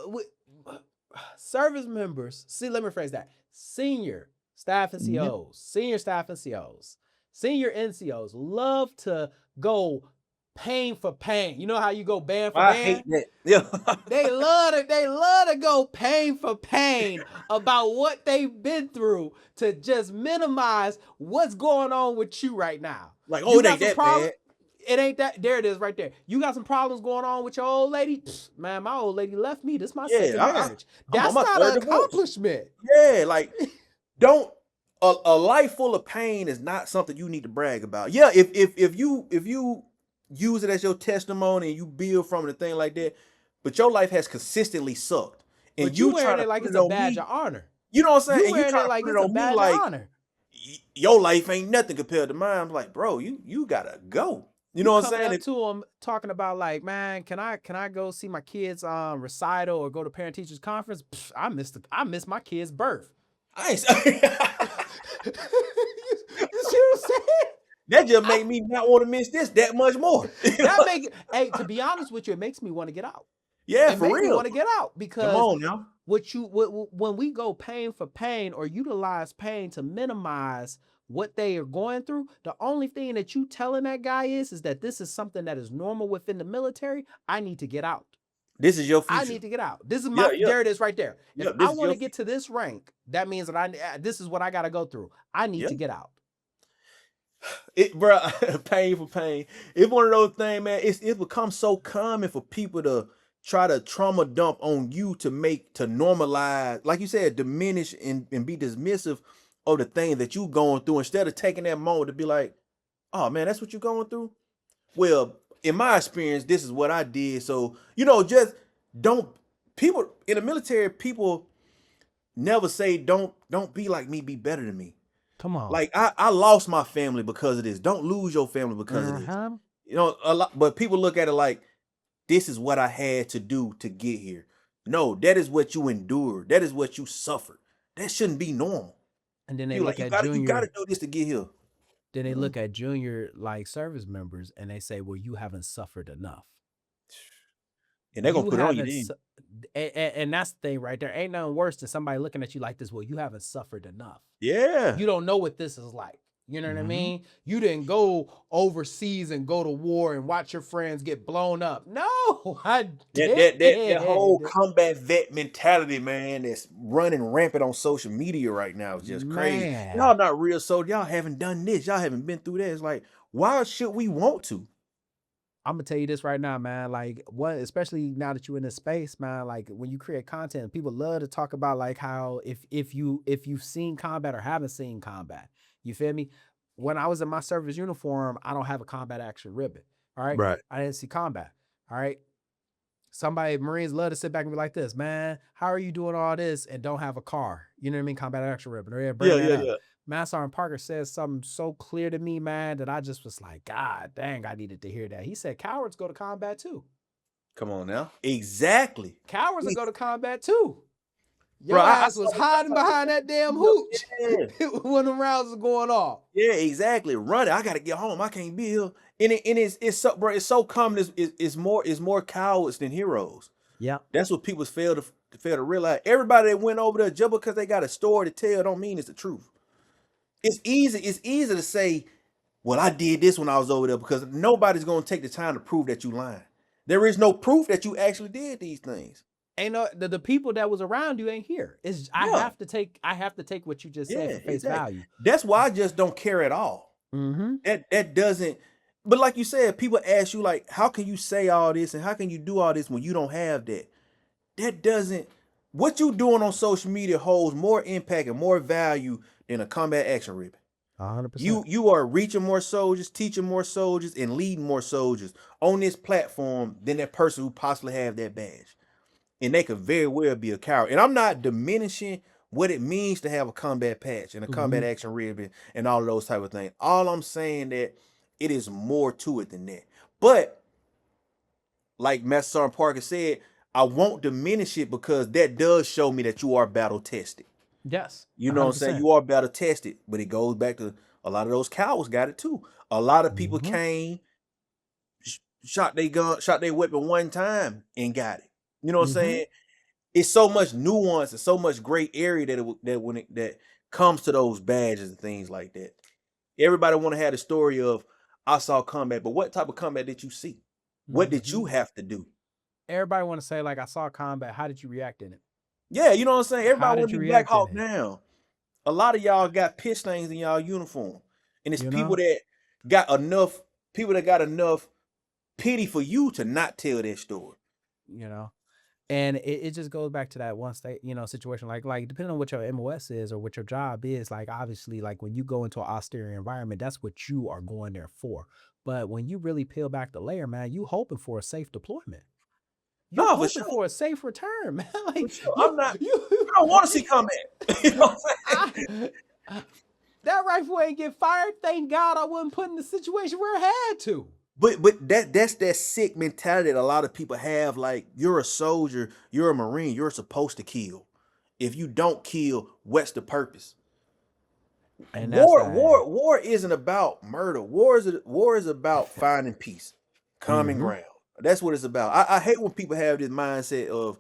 service members. See, let me rephrase that. Senior staff and COs, senior staff and COs, senior NCOs love to go pain for pain. You know how you go band for band? I hate that. Yeah. They love to go pain for pain about what they've been through to just minimize what's going on with you right now. Like, oh, it ain't that bad. It ain't that. There it is right there. You got some problems going on with your old lady? Man, my old lady left me. This is my second marriage. That's not an accomplishment. Yeah, like, don't. A life full of pain is not something you need to brag about. Yeah, if you use it as your testimony and you build from it and thing like that, but your life has consistently sucked. And but you wearing it like it's a badge of honor. You know what I'm saying? You wearing it like it's a badge of honor. Your life ain't nothing compared to mine. I'm like, bro, you gotta go. You know what I'm saying? To them talking about like, man, can I go see my kids recital or go to parent teachers conference? Psh, I missed my kid's birth. I ain't. You see what I'm saying? That just make me not want to miss this that much more. Hey, to be honest with you, it makes me want to get out. Yeah, it for real. Me want to get out because come on now. When we go pain for pain or utilize pain to minimize what they are going through, the only thing that you telling that guy is that this is something that is normal within the military. I need to get out. This is your future. I need to get out. This is my. There it is, right there. If I want to get to this rank, that means that this is what I got to go through. I need to get out. Bro, pain for pain. It's one of those things, man. It becomes so common for people to try to trauma dump on you to normalize, like you said, diminish and be dismissive of the thing that you going through instead of taking that moment to be like, oh man, that's what you're going through. Well, in my experience, this is what I did. So, just people in the military, people never say, don't be like me, be better than me. Come on. Like I lost my family because of this. Don't lose your family because of this. A lot, but people look at it like, this is what I had to do to get here. No, that is what you endured. That is what you suffered. That shouldn't be normal. And then they look at junior. You got to do this to get here. Then they look at junior like service members and they say, well, you haven't suffered enough. And they're going to put it on you then. And that's the thing right there. Ain't nothing worse than somebody looking at you like this. Well, you haven't suffered enough. Yeah. You don't know what this is like. You know what I mean? You didn't go overseas and go to war and watch your friends get blown up. No, I did. That whole combat vet mentality, man, that's running rampant on social media right now is just crazy. Man. Y'all not real soldiers. Y'all haven't done this. Y'all haven't been through that. It's like, why should we want to? I'm gonna tell you this right now, man. Like, what, especially now that you're in this space, man. Like, when you create content, people love to talk about like how if you've seen combat or haven't seen combat, you feel me? When I was in my service uniform, I don't have a combat action ribbon. All right, Right. I didn't see combat. All right. Marines love to sit back and be like this, man, how are you doing all this and don't have a car? You know what I mean? Combat action ribbon. Or bring that up. Master Sergeant Parker said something so clear to me, man, that I just was like, God dang, I needed to hear that. He said cowards go to combat too. Come on now. Exactly. Cowards will go to combat too. Your Bro, ass was hiding behind that damn hooch when the rounds was going off. Yeah, exactly. Run it. I gotta get home. I can't be here. And it's so, bro. It's so common. It's more cowards than heroes. Yeah, that's what people fail to realize. Everybody that went over there just because they got a story to tell don't mean it's the truth. It's easy to say, well, I did this when I was over there, because nobody's gonna take the time to prove that you lying. There is no proof that you actually did these things. Ain't no the people that was around you ain't here. I have to take what you just said for face value. That's why I just don't care at all. That doesn't. But like you said, people ask you like, how can you say all this and how can you do all this when you don't have that? That doesn't. What you doing on social media holds more impact and more value than a combat action ribbon. 100%. You are reaching more soldiers, teaching more soldiers, and leading more soldiers on this platform than that person who possibly have that badge. And they could very well be a coward. And I'm not diminishing what it means to have a combat patch and a combat action ribbon and all of those type of things. All I'm saying that it is more to it than that. But like Master Sergeant Parker said, I won't diminish it because that does show me that you are battle tested. Yes. You know 100%. What I'm saying? You are battle tested, but it goes back to a lot of those cowards got it too. A lot of people came, shot their gun, shot their weapon one time and got it. You know what I'm saying? It's so much nuance and so much gray area that comes to those badges and things like that. Everybody want to have the story of, I saw combat, but what type of combat did you see? What did you have to do? Everybody want to say, like, I saw combat. How did you react in it? Yeah, you know what I'm saying? Everybody want to be Black Hawk down. A lot of y'all got piss stains in y'all uniform. And it's people that got enough pity for you to not tell that story. You know? And it just goes back to that one state, situation. Like depending on what your MOS is or what your job is, like obviously, like when you go into an austere environment, that's what you are going there for. But when you really peel back the layer, man, you hoping for a safe deployment. You hoping for a safe return, man. Like I don't want to see combat. You know what I'm saying? That rifle ain't get fired. Thank God I wasn't put in the situation where I had to. But that's that sick mentality that a lot of people have. Like, you're a soldier, you're a Marine, you're supposed to kill. If you don't kill, what's the purpose? And war isn't about murder. War is about finding peace, common ground. That's what it's about. I hate when people have this mindset of,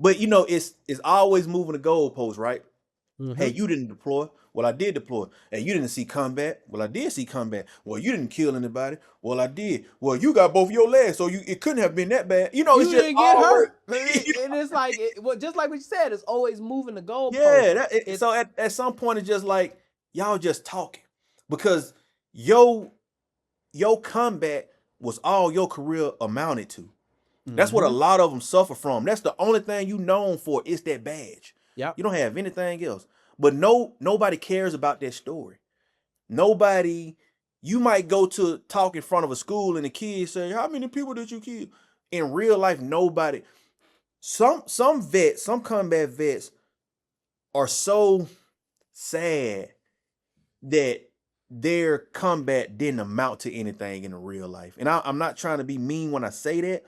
but it's always moving the goalpost, right? Hey, you didn't deploy. Well, I did deploy. Hey, you didn't see combat. Well, I did see combat. Well, you didn't kill anybody. Well, I did. Well, you got both your legs, so it couldn't have been that bad. You it's didn't get hurt. And it's like, just like what you said, it's always moving the goalpost. Yeah. So at some point, it's just like, y'all just talking, because your combat was all your career amounted to. That's what a lot of them suffer from. That's the only thing you known for is that badge. Yeah, you don't have anything else. But nobody cares about that story. Nobody. You might go to talk in front of a school and the kids say, "How many people did you kill?" In real life, nobody. Some vets, some combat vets, are so sad that their combat didn't amount to anything in real life. And I'm not trying to be mean when I say that,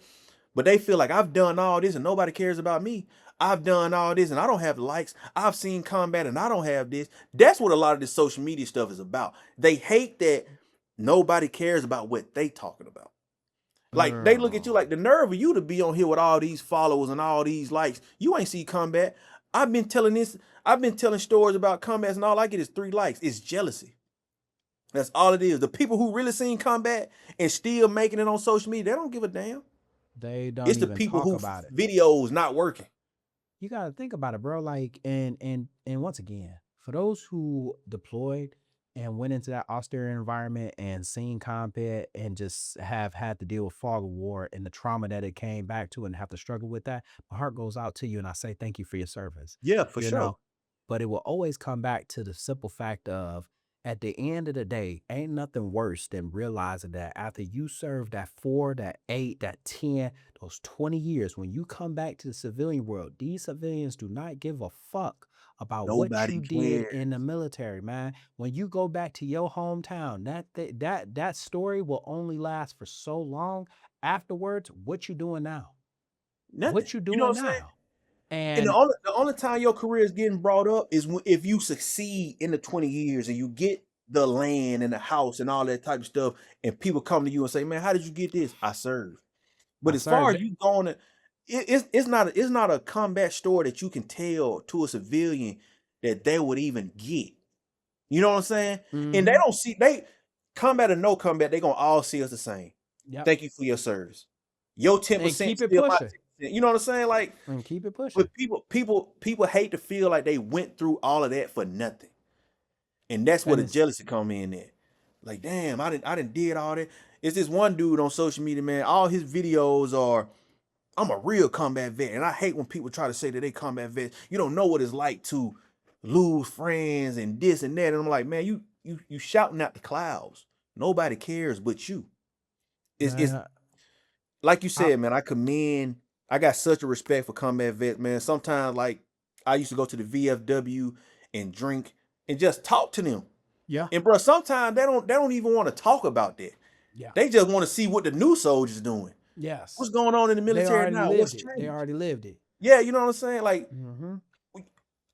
but they feel like, I've done all this and nobody cares about me. I've done all this and I don't have likes. I've seen combat and I don't have this. That's what a lot of this social media stuff is about. They hate that nobody cares about what they talking about. Like, they look at you like, the nerve of you to be on here with all these followers and all these likes. You ain't see combat. I've been telling stories about combats and all I get is 3 likes. It's jealousy. That's all it is. The people who really seen combat and still making it on social media, they don't give a damn. They don't. It's the people who about it. Videos not working. You got to think about it, bro. Like, and once again, for those who deployed, and went into that austere environment and seen combat and just have had to deal with fog of war and the trauma that it came back to and have to struggle with that, my heart goes out to you and I say thank you for your service. Yeah, for You sure. know, but it will always come back to the simple fact of at the end of the day, ain't nothing worse than realizing that after you serve that 4, that 8, that 10, those 20 years, when you come back to the civilian world, these civilians do not give a fuck about what Nobody you did cares. in the military, man. When you go back to your hometown, that story will only last for so long. Afterwards, what you doing now? Nothing. What you You know doing what I'm saying? now? And And the only time your career is getting brought up is if you succeed in the 20 years and you get the land and the house and all that type of stuff, and people come to you and say, "Man, how did you get this?" I served. But I as far served. as you going to, it's not a combat story that you can tell to a civilian that they would even get. You know what I'm saying? And they Mhm. don't see combat or no combat, they gonna all see us the same. Yep. Thank you for your service. Your 10% And keep it still my pushing. 10%. You know what I'm saying? Like, And keep it pushing. but people hate to feel like they went through all of that for nothing. And that's where And the it's jealousy come in at. Like, damn, I didn't did all that. It's this one dude on social media, man. All his videos are, I'm a real combat vet. And I hate when people try to say that they combat vets. You don't know what it's like to lose friends and this and that. And I'm like, man, you shouting out the clouds. Nobody cares but you. It's man, like you I, said, man, I got such a respect for combat vets, man. Sometimes, like, I used to go to the VFW and drink and just talk to them. yeah, And bro, sometimes they don't even want to talk about that. yeah, They just want to see what the new soldiers doing. yes. What's going on in the They military already now? lived What's it. changed? They already lived it. Yeah, you know what I'm saying? Like, Mm-hmm.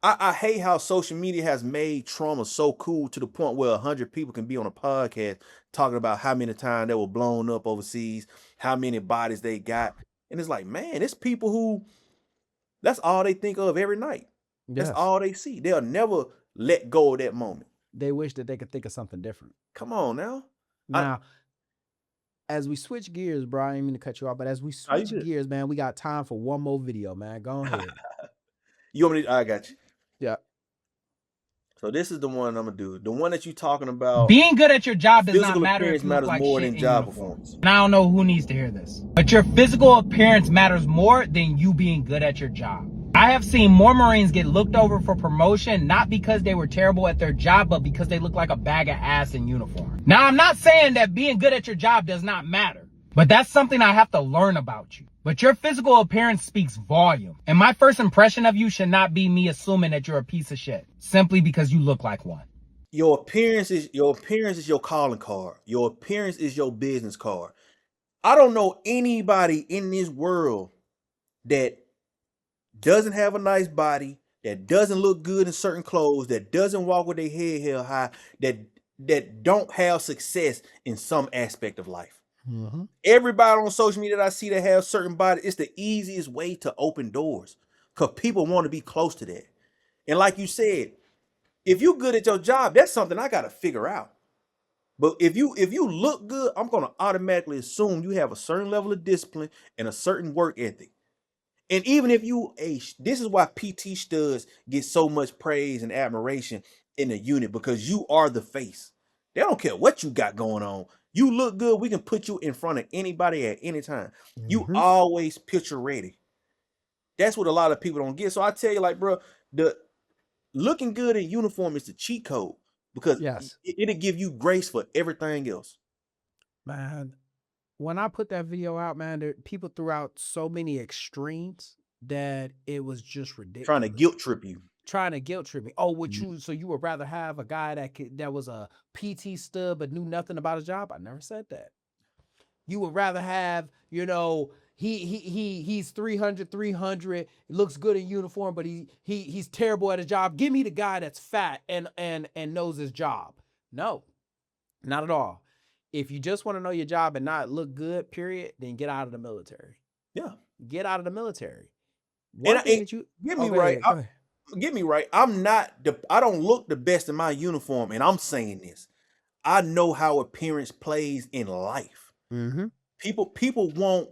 I hate how social media has made trauma so cool to the point where 100 people can be on a podcast talking about how many times they were blown up overseas, how many bodies they got. And it's like, man, it's people who, that's all they think of every night. That's Yes. all they see. They'll never let go of that moment. They wish that they could think of something different. Come on now. Now, as we switch gears, bro, I didn't mean to cut you off, but as we Nah, you switch good. gears, man, we got time for one more video, man. Go ahead. You want me to, I got you. Yeah. So this is the one I'm gonna do. The one that you talking about. Being good at your job does not Physical matter appearance if you look matters like more shit than in job uniform. performance. And I don't know who needs to hear this, but your physical appearance matters more than you being good at your job. I have seen more Marines get looked over for promotion, not because they were terrible at their job, but because they look like a bag of ass in uniform. Now, I'm not saying that being good at your job does not matter, but that's something I have to learn about you. But your physical appearance speaks volume. And my first impression of you should not be me assuming that you're a piece of shit, simply because you look like one. Your appearance is your calling card. Your appearance is your business card. I don't know anybody in this world that doesn't have a nice body, that doesn't look good in certain clothes, that doesn't walk with their head held high, that don't have success in some aspect of life. Mm-hmm. Everybody on social media that I see that have certain body, it's the easiest way to open doors because people want to be close to that. And like you said, if you're good at your job, that's something I got to figure out. But if you look good, I'm going to automatically assume you have a certain level of discipline and a certain work ethic. And even if this is why PT studs get so much praise and admiration in the unit, because you are the face. They don't care what you got going on. You look good. We can put you in front of anybody at any time. You Mm-hmm. always picture ready. That's what a lot of people don't get. So I tell you, like, bro, the looking good in uniform is the cheat code because Yes. it'll give you grace for everything else. Man, when I put that video out, man, people threw out so many extremes that it was just ridiculous. Trying to guilt trip you. Trying to guilt trip me. Oh, so you would rather have a guy that was a PT stud but knew nothing about his job? I never said that. You would rather have, he's 300, looks good in uniform, but he's terrible at his job. Give me the guy that's fat and knows his job. No, not at all. If you just want to know your job and not look good, period, then get out of the military. Yeah. Get out of the military. Get me right. I don't look the best in my uniform, and I'm saying this. I know how appearance plays in life. Mm-hmm. People want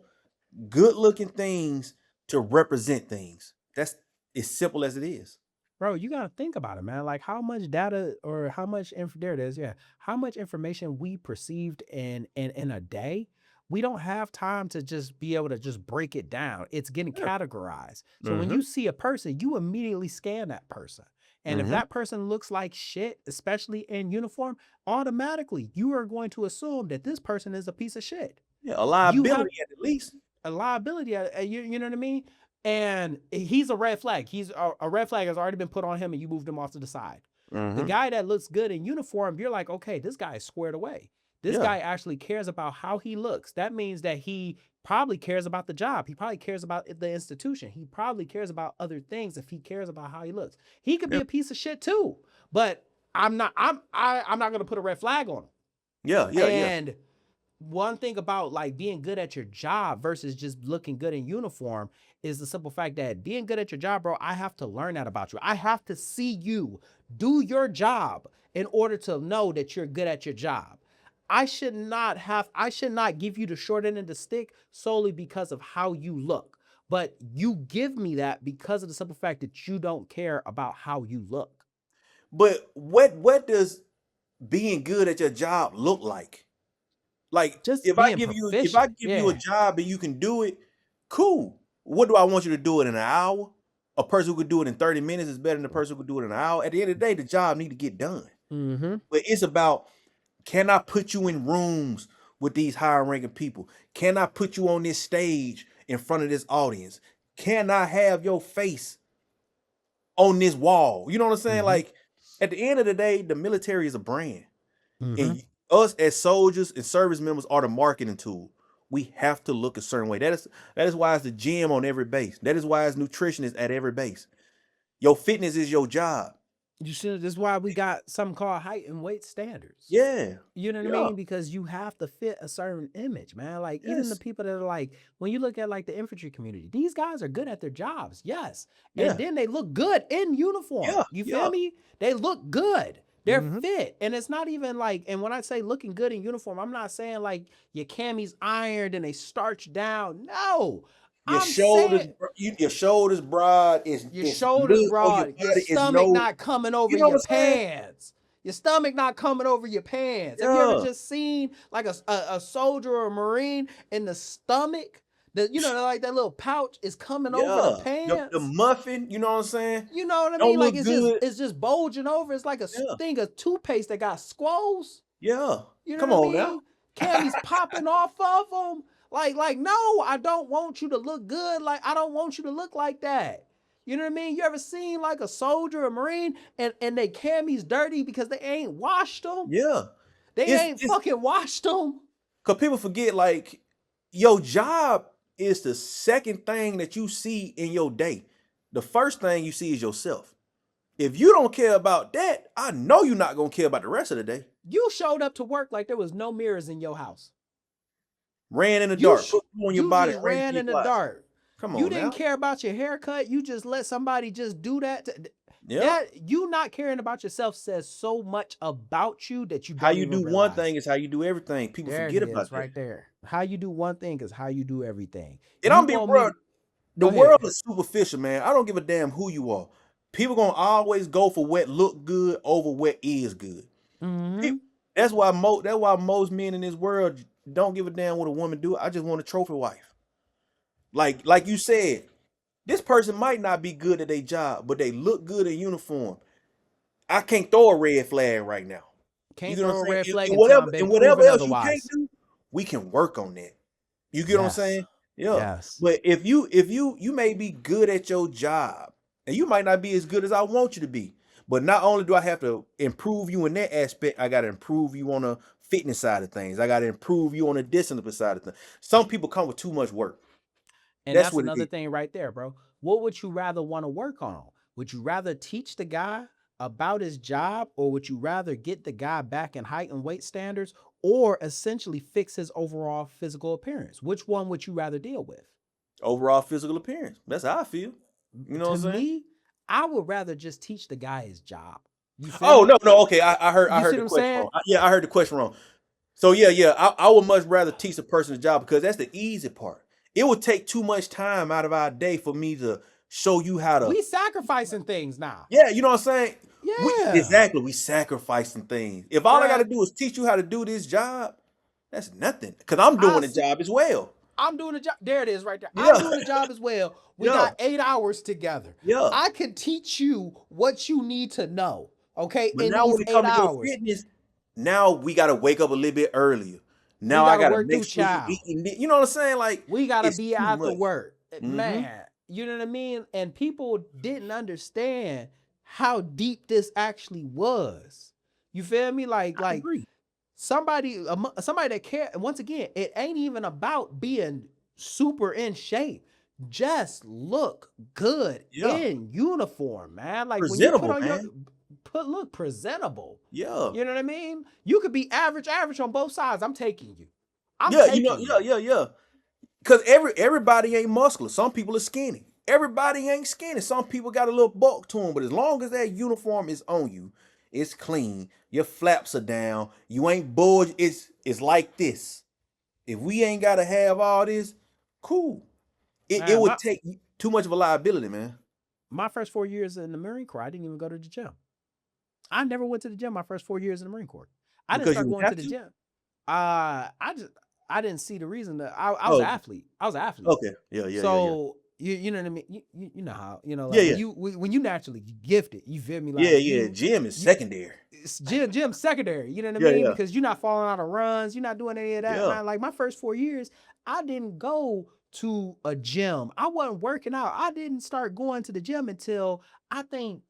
good looking things to represent things. That's as simple as it is. bro, you gotta think about it, man. Like how much data or how much there it is, yeah. How much information we perceived in a day. We don't have time to just be able to just break it down. It's getting categorized. So when you see a person, you immediately scan that person. And if that person looks like shit, especially in uniform, automatically you are going to assume that this person is a piece of shit. Yeah, a liability at least. A liability, you know what I mean? And he's a red flag. He's a red flag has already been put on him and you moved him off to the side. The guy that looks good in uniform, you're like, okay, this guy is squared away. This guy actually cares about how he looks. That means that he probably cares about the job. He probably cares about the institution. He probably cares about other things if he cares about how he looks. He could be a piece of shit too, but I'm not going to put a red flag on him. Yeah. And one thing about like being good at your job versus just looking good in uniform is the simple fact that being good at your job, bro, I have to learn that about you. I have to see you do your job in order to know that you're good at your job. I should not give you the short end of the stick solely because of how you look, but you give me that because of the simple fact that you don't care about how you look. But what does being good at your job look like? Like Just if I give you a job and you can do it, cool. What do I want you to do it in an hour? A person who could do it in 30 minutes is better than a person who could do it in an hour. At the end of the day, the job need to get done. But it's about, can I put you in rooms with these higher ranking people? Can I put you on this stage in front of this audience? Can I have your face on this wall? You know what I'm saying? Like at the end of the day, the military is a brand. And us as soldiers and service members are the marketing tool. We have to look a certain way. That is why it's the gym on every base. That is why it's nutritionists at every base. Your fitness is your job. You should. This is why we got something called height and weight standards. Yeah. You know what I mean? Because you have to fit a certain image, man. Like even the people that are like, when you look at like the infantry community, these guys are good at their jobs. Yes. And then they look good in uniform. Yeah. You feel me? They look good. They're fit. And it's not even like, and when I say looking good in uniform, I'm not saying like your camis ironed and they starched down. No. Your shoulders broad. Your shoulders broad. Your stomach not coming over your pants. Your stomach not coming over your pants. Have you ever just seen like a soldier or a Marine in the stomach? Like that little pouch is coming over the pants. The muffin, you know what I'm saying? You know what I mean? Like it's just bulging over. It's like a thing of toothpaste that got squoze. Yeah. You know Come what on I mean? now. Camis popping off of them. Like, no, I don't want you to look good. Like, I don't want you to look like that. You know what I mean? You ever seen like a soldier or Marine and they camis dirty because they ain't washed them? Yeah. They ain't fucking washed them. Because people forget, like, your job is the second thing that you see in your day. The first thing you see is yourself. If you don't care about that, I know you're not going to care about the rest of the day. You showed up to work like there was no mirrors in your house. Ran in the dark. Put you on your body. Just ran in the dark. Come on, you didn't care about your haircut. You just let somebody just do that. You not caring about yourself says so much about you that you don't how you do realize. one thing is how you do everything. People forget about that. Right there. How you do one thing is how you do everything. And I'm being real. The world is superficial, man. I don't give a damn who you are. People gonna always go for what look good over what is good. That's why most men in this world don't give a damn what a woman do. I just want a trophy wife. Like you said, this person might not be good at their job, but they look good in uniform. I can't throw a red flag right now. Can't throw a red flag and whatever else you can't do, we can work on that. You get what I'm saying? Yeah. Yes. But if you may be good at your job, and you might not be as good as I want you to be. But not only do I have to improve you in that aspect, I got to improve you on the fitness side of things. I got to improve you on the discipline side of things. Some people come with too much work. And that's another thing right there, bro. What would you rather want to work on? Would you rather teach the guy about his job, or would you rather get the guy back in height and weight standards, or essentially fix his overall physical appearance? Which one would you rather deal with? Overall physical appearance. That's how I feel. You know what I'm saying? Me, I would rather just teach the guy his job. No. Okay. I heard the question wrong. I heard the question wrong. So I would much rather teach a person a job because that's the easy part. It would take too much time out of our day for me to show you how to. We sacrificing things now. Yeah, you know what I'm saying? Yeah. Exactly. We sacrificing things. If all I got to Bruh. do is teach you how to do this job, that's nothing. Because I'm doing the job as well. I'm doing the job. There it is right there. Yeah. I'm doing the job as well. We Yeah. got 8 hours together. Yeah. I can teach you what you need to know. Okay. But in now these when it 8 comes to your hours. fitness, now we got to wake up a little bit earlier. Now I got to work make through sure child. you eating. You know what I'm saying? Like, We gotta it's be too after much. work. Mhm. Man, you know what I mean? And people didn't understand how deep this actually was. You feel me? I Like agree. somebody that care. Once again, it ain't even about being super in shape. Just look good Yeah. in uniform, man. Like Presentable, when you put on man. look presentable. Yeah. You know what I mean? You could be average on both sides. I'm taking you. Yeah, you know, yeah. Because everybody ain't muscular. Some people are skinny. Everybody ain't skinny. Some people got a little bulk to them. But as long as that uniform is on you, it's clean. Your flaps are down. You ain't bulged. It's like this. If we ain't got to have all this, cool. It would take too much of a liability, man. My first 4 years in the Marine Corps, I didn't even go to the gym. I never went to the gym my first 4 years in the Marine Corps. I didn't start going to the gym. I didn't see the reason that I was an athlete. I was an athlete. Okay. Yeah. So you know what I mean? You know how, you know, like Yeah. when you naturally gifted, you feel me? Like Yeah. Gym is secondary. Gym secondary, you know what I Yeah, mean? yeah. Because you're not falling out of runs, you're not doing any of that. Yeah. Man. Like my first 4 years, I didn't go to a gym. I wasn't working out. I didn't start going to the gym until I think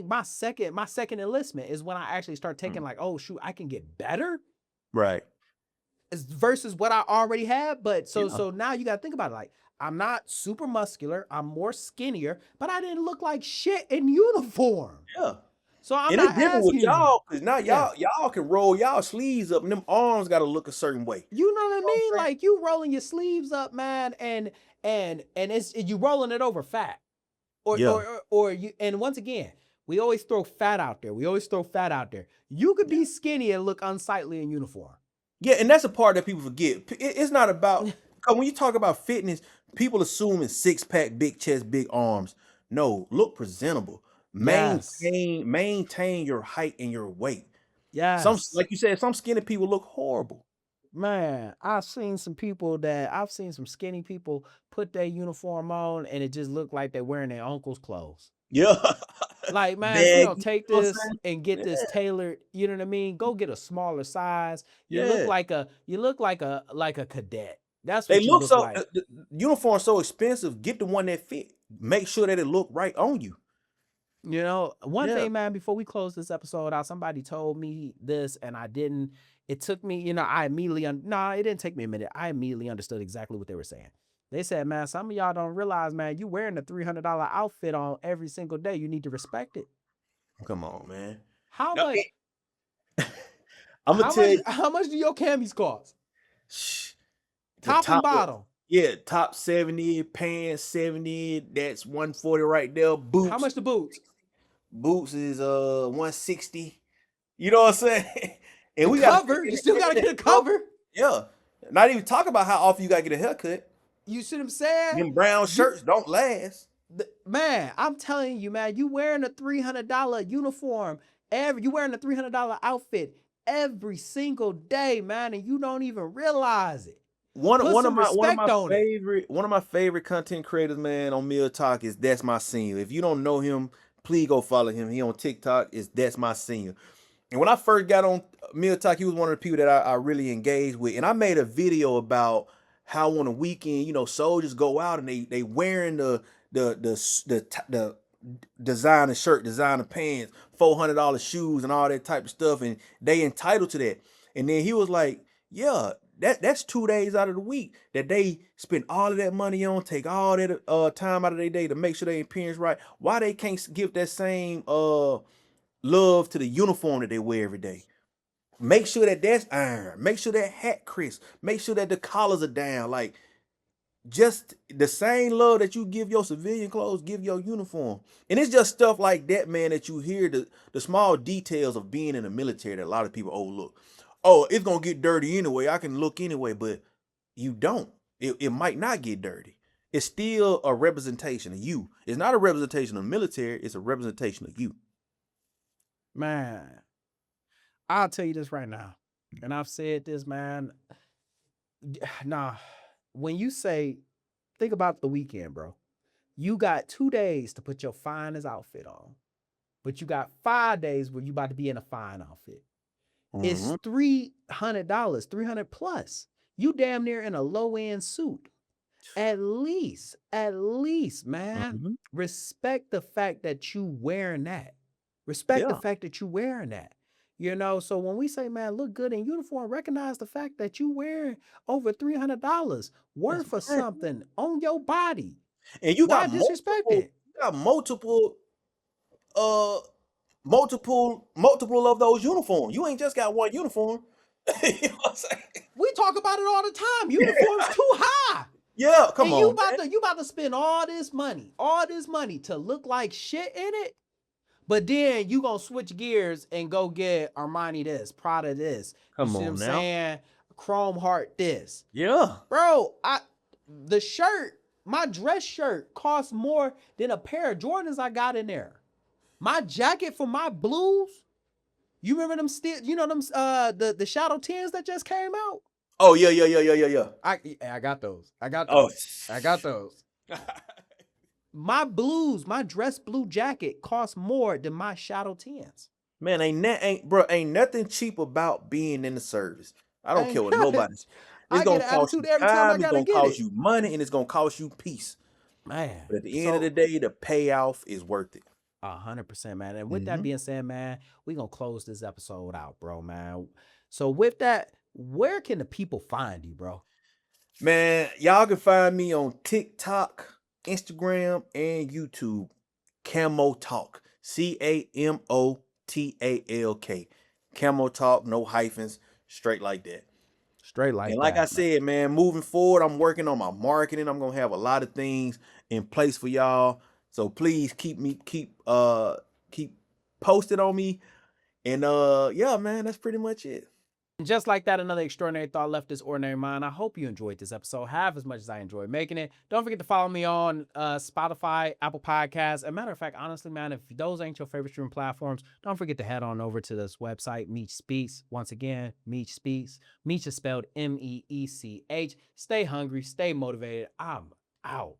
my second enlistment is when I actually start taking like, oh shoot, I can get better Right. versus what I already had. But Yeah. so now you got to think about it. Like I'm not super muscular. I'm more skinnier, but I didn't look like shit in uniform. Yeah. So I'm And not it's different asking with you. y'all, because now Yeah. y'all can roll y'all sleeves up and them arms got to look a certain way. You know what I You know what I'm mean? saying? Like you rolling your sleeves up, man, and it's you rolling it over fat, Yeah. or you. And once again, we always throw fat out there. You could be skinny and look unsightly in uniform. Yeah, and that's a part that people forget. It's not about, because when you talk about fitness, people assume it's 6-pack, big chest, big arms. No, look presentable. Yes. Maintain your height and your weight. Yes. Like you said, some skinny people look horrible. Man, I've seen some skinny people put their uniform on and it just looked like they're wearing their uncle's clothes. Yeah. Like, man, if you don't Baggy, take you know what I'm this saying? and get this tailored, you know what I mean? Go get a smaller size. You Yeah. look like a cadet. That's what They you look look so, like. the uniform's so expensive. Get the one that fit. Make sure that it look right on you. You know, one Yeah. thing, man, before we close this episode out, somebody told me this and I didn't. It took me, you know, it didn't take me a minute. I immediately understood exactly what they were saying. They said, man, some of y'all don't realize, man, you wearing a $300 outfit on every single day. You need to respect it. Come on, man. How No, much? I'm gonna tell you. How much do your camis cost? Shh. The Top and bottom. Yeah, top 70, pants 70. That's 140 right there. Boots. How much the boots? Boots is 160. You know what I'm saying? And The we cover. You still gotta get a cover. Yeah. Not even talk about how often you gotta get a haircut. You see what I'm saying? Them brown shirts don't last. Man, I'm telling you, man, you wearing a $300 uniform, you wearing a $300 outfit every single day, man, and you don't even realize it. One of my favorite content creators, man, on Meal Talk is That's My Senior. If you don't know him, please go follow him. He on TikTok is That's My Senior. And when I first got on Meal Talk, he was one of the people that I really engaged with. And I made a video about how on a weekend, you know, soldiers go out and they wearing the designer shirt, designer pants, $400 shoes and all that type of stuff, and they entitled to that. And then he was like, yeah, that's 2 days out of the week that they spend all of that money on, take all that time out of their day to make sure their appearance right. Why they can't give that same love to the uniform that they wear every day? Make sure that that's iron. Make sure that hat crisp. Make sure that the collars are down. Like, just the same love that you give your civilian clothes, give your uniform. And it's just stuff like that, man, that you hear, the small details of being in the military that a lot of people overlook. Oh, it's going to get dirty anyway. I can look anyway, but you don't. It might not get dirty. it's still a representation of you. It's not a representation of the military. It's a representation of you. Man, I'll tell you this right now. And I've said this, man. Nah, when you say, think about the weekend, bro. You got 2 days to put your finest outfit on, but you got 5 days where you about to be in a fine outfit. It's $300, $300 plus. You damn near in a low-end suit. At least, man, respect the fact that you wearing that. Respect the fact that you wearing that. You know, so when we say, man, look good in uniform, recognize the fact that you wearing over $300 worth of something on your body. And you Why got disrespect it? You got multiple of those uniforms. You ain't just got one uniform. You know what I'm saying? We talk about it all the time. Uniforms too high. Yeah, come and on. You about to spend all this money to look like shit in it. But then you gonna switch gears and go get Armani this, Prada this. Come you see on what I'm now. saying? Chrome Heart this. Yeah. Bro, the shirt, my dress shirt costs more than a pair of Jordans I got in there. My jacket for my blues, you remember them the Shadow 10s that just came out? Oh, yeah. I got those. I got Oh. those. My dress blue jacket costs more than my Shadow 10s. Man, ain't nothing cheap about being in the service. I don't care what nobody's. It's gonna cost you time, it's gonna cost you money, and it's gonna cost you peace. Man. But at the end of the day, the payoff is worth it. 100%, man. And with that being said, man, we're gonna close this episode out, bro, man. So with that, where can the people find you, bro? Man, y'all can find me on TikTok, Instagram, and YouTube. Camo Talk. CAMOTALK. Camo Talk, no hyphens, straight like that. Straight like that. And like I said, man, moving forward, I'm working on my marketing. I'm gonna have a lot of things in place for y'all. So please keep posted on me. And yeah, man, that's pretty much it. Just like that, another extraordinary thought left this ordinary mind. I hope you enjoyed this episode half as much as I enjoyed making it. Don't forget to follow me on Spotify, Apple Podcasts. As a matter of fact, honestly, man, if those ain't your favorite streaming platforms, don't forget to head on over to this website, Meech Speaks. Once again, Meech Speaks. Meech is spelled MEECH. Stay hungry, stay motivated. I'm out.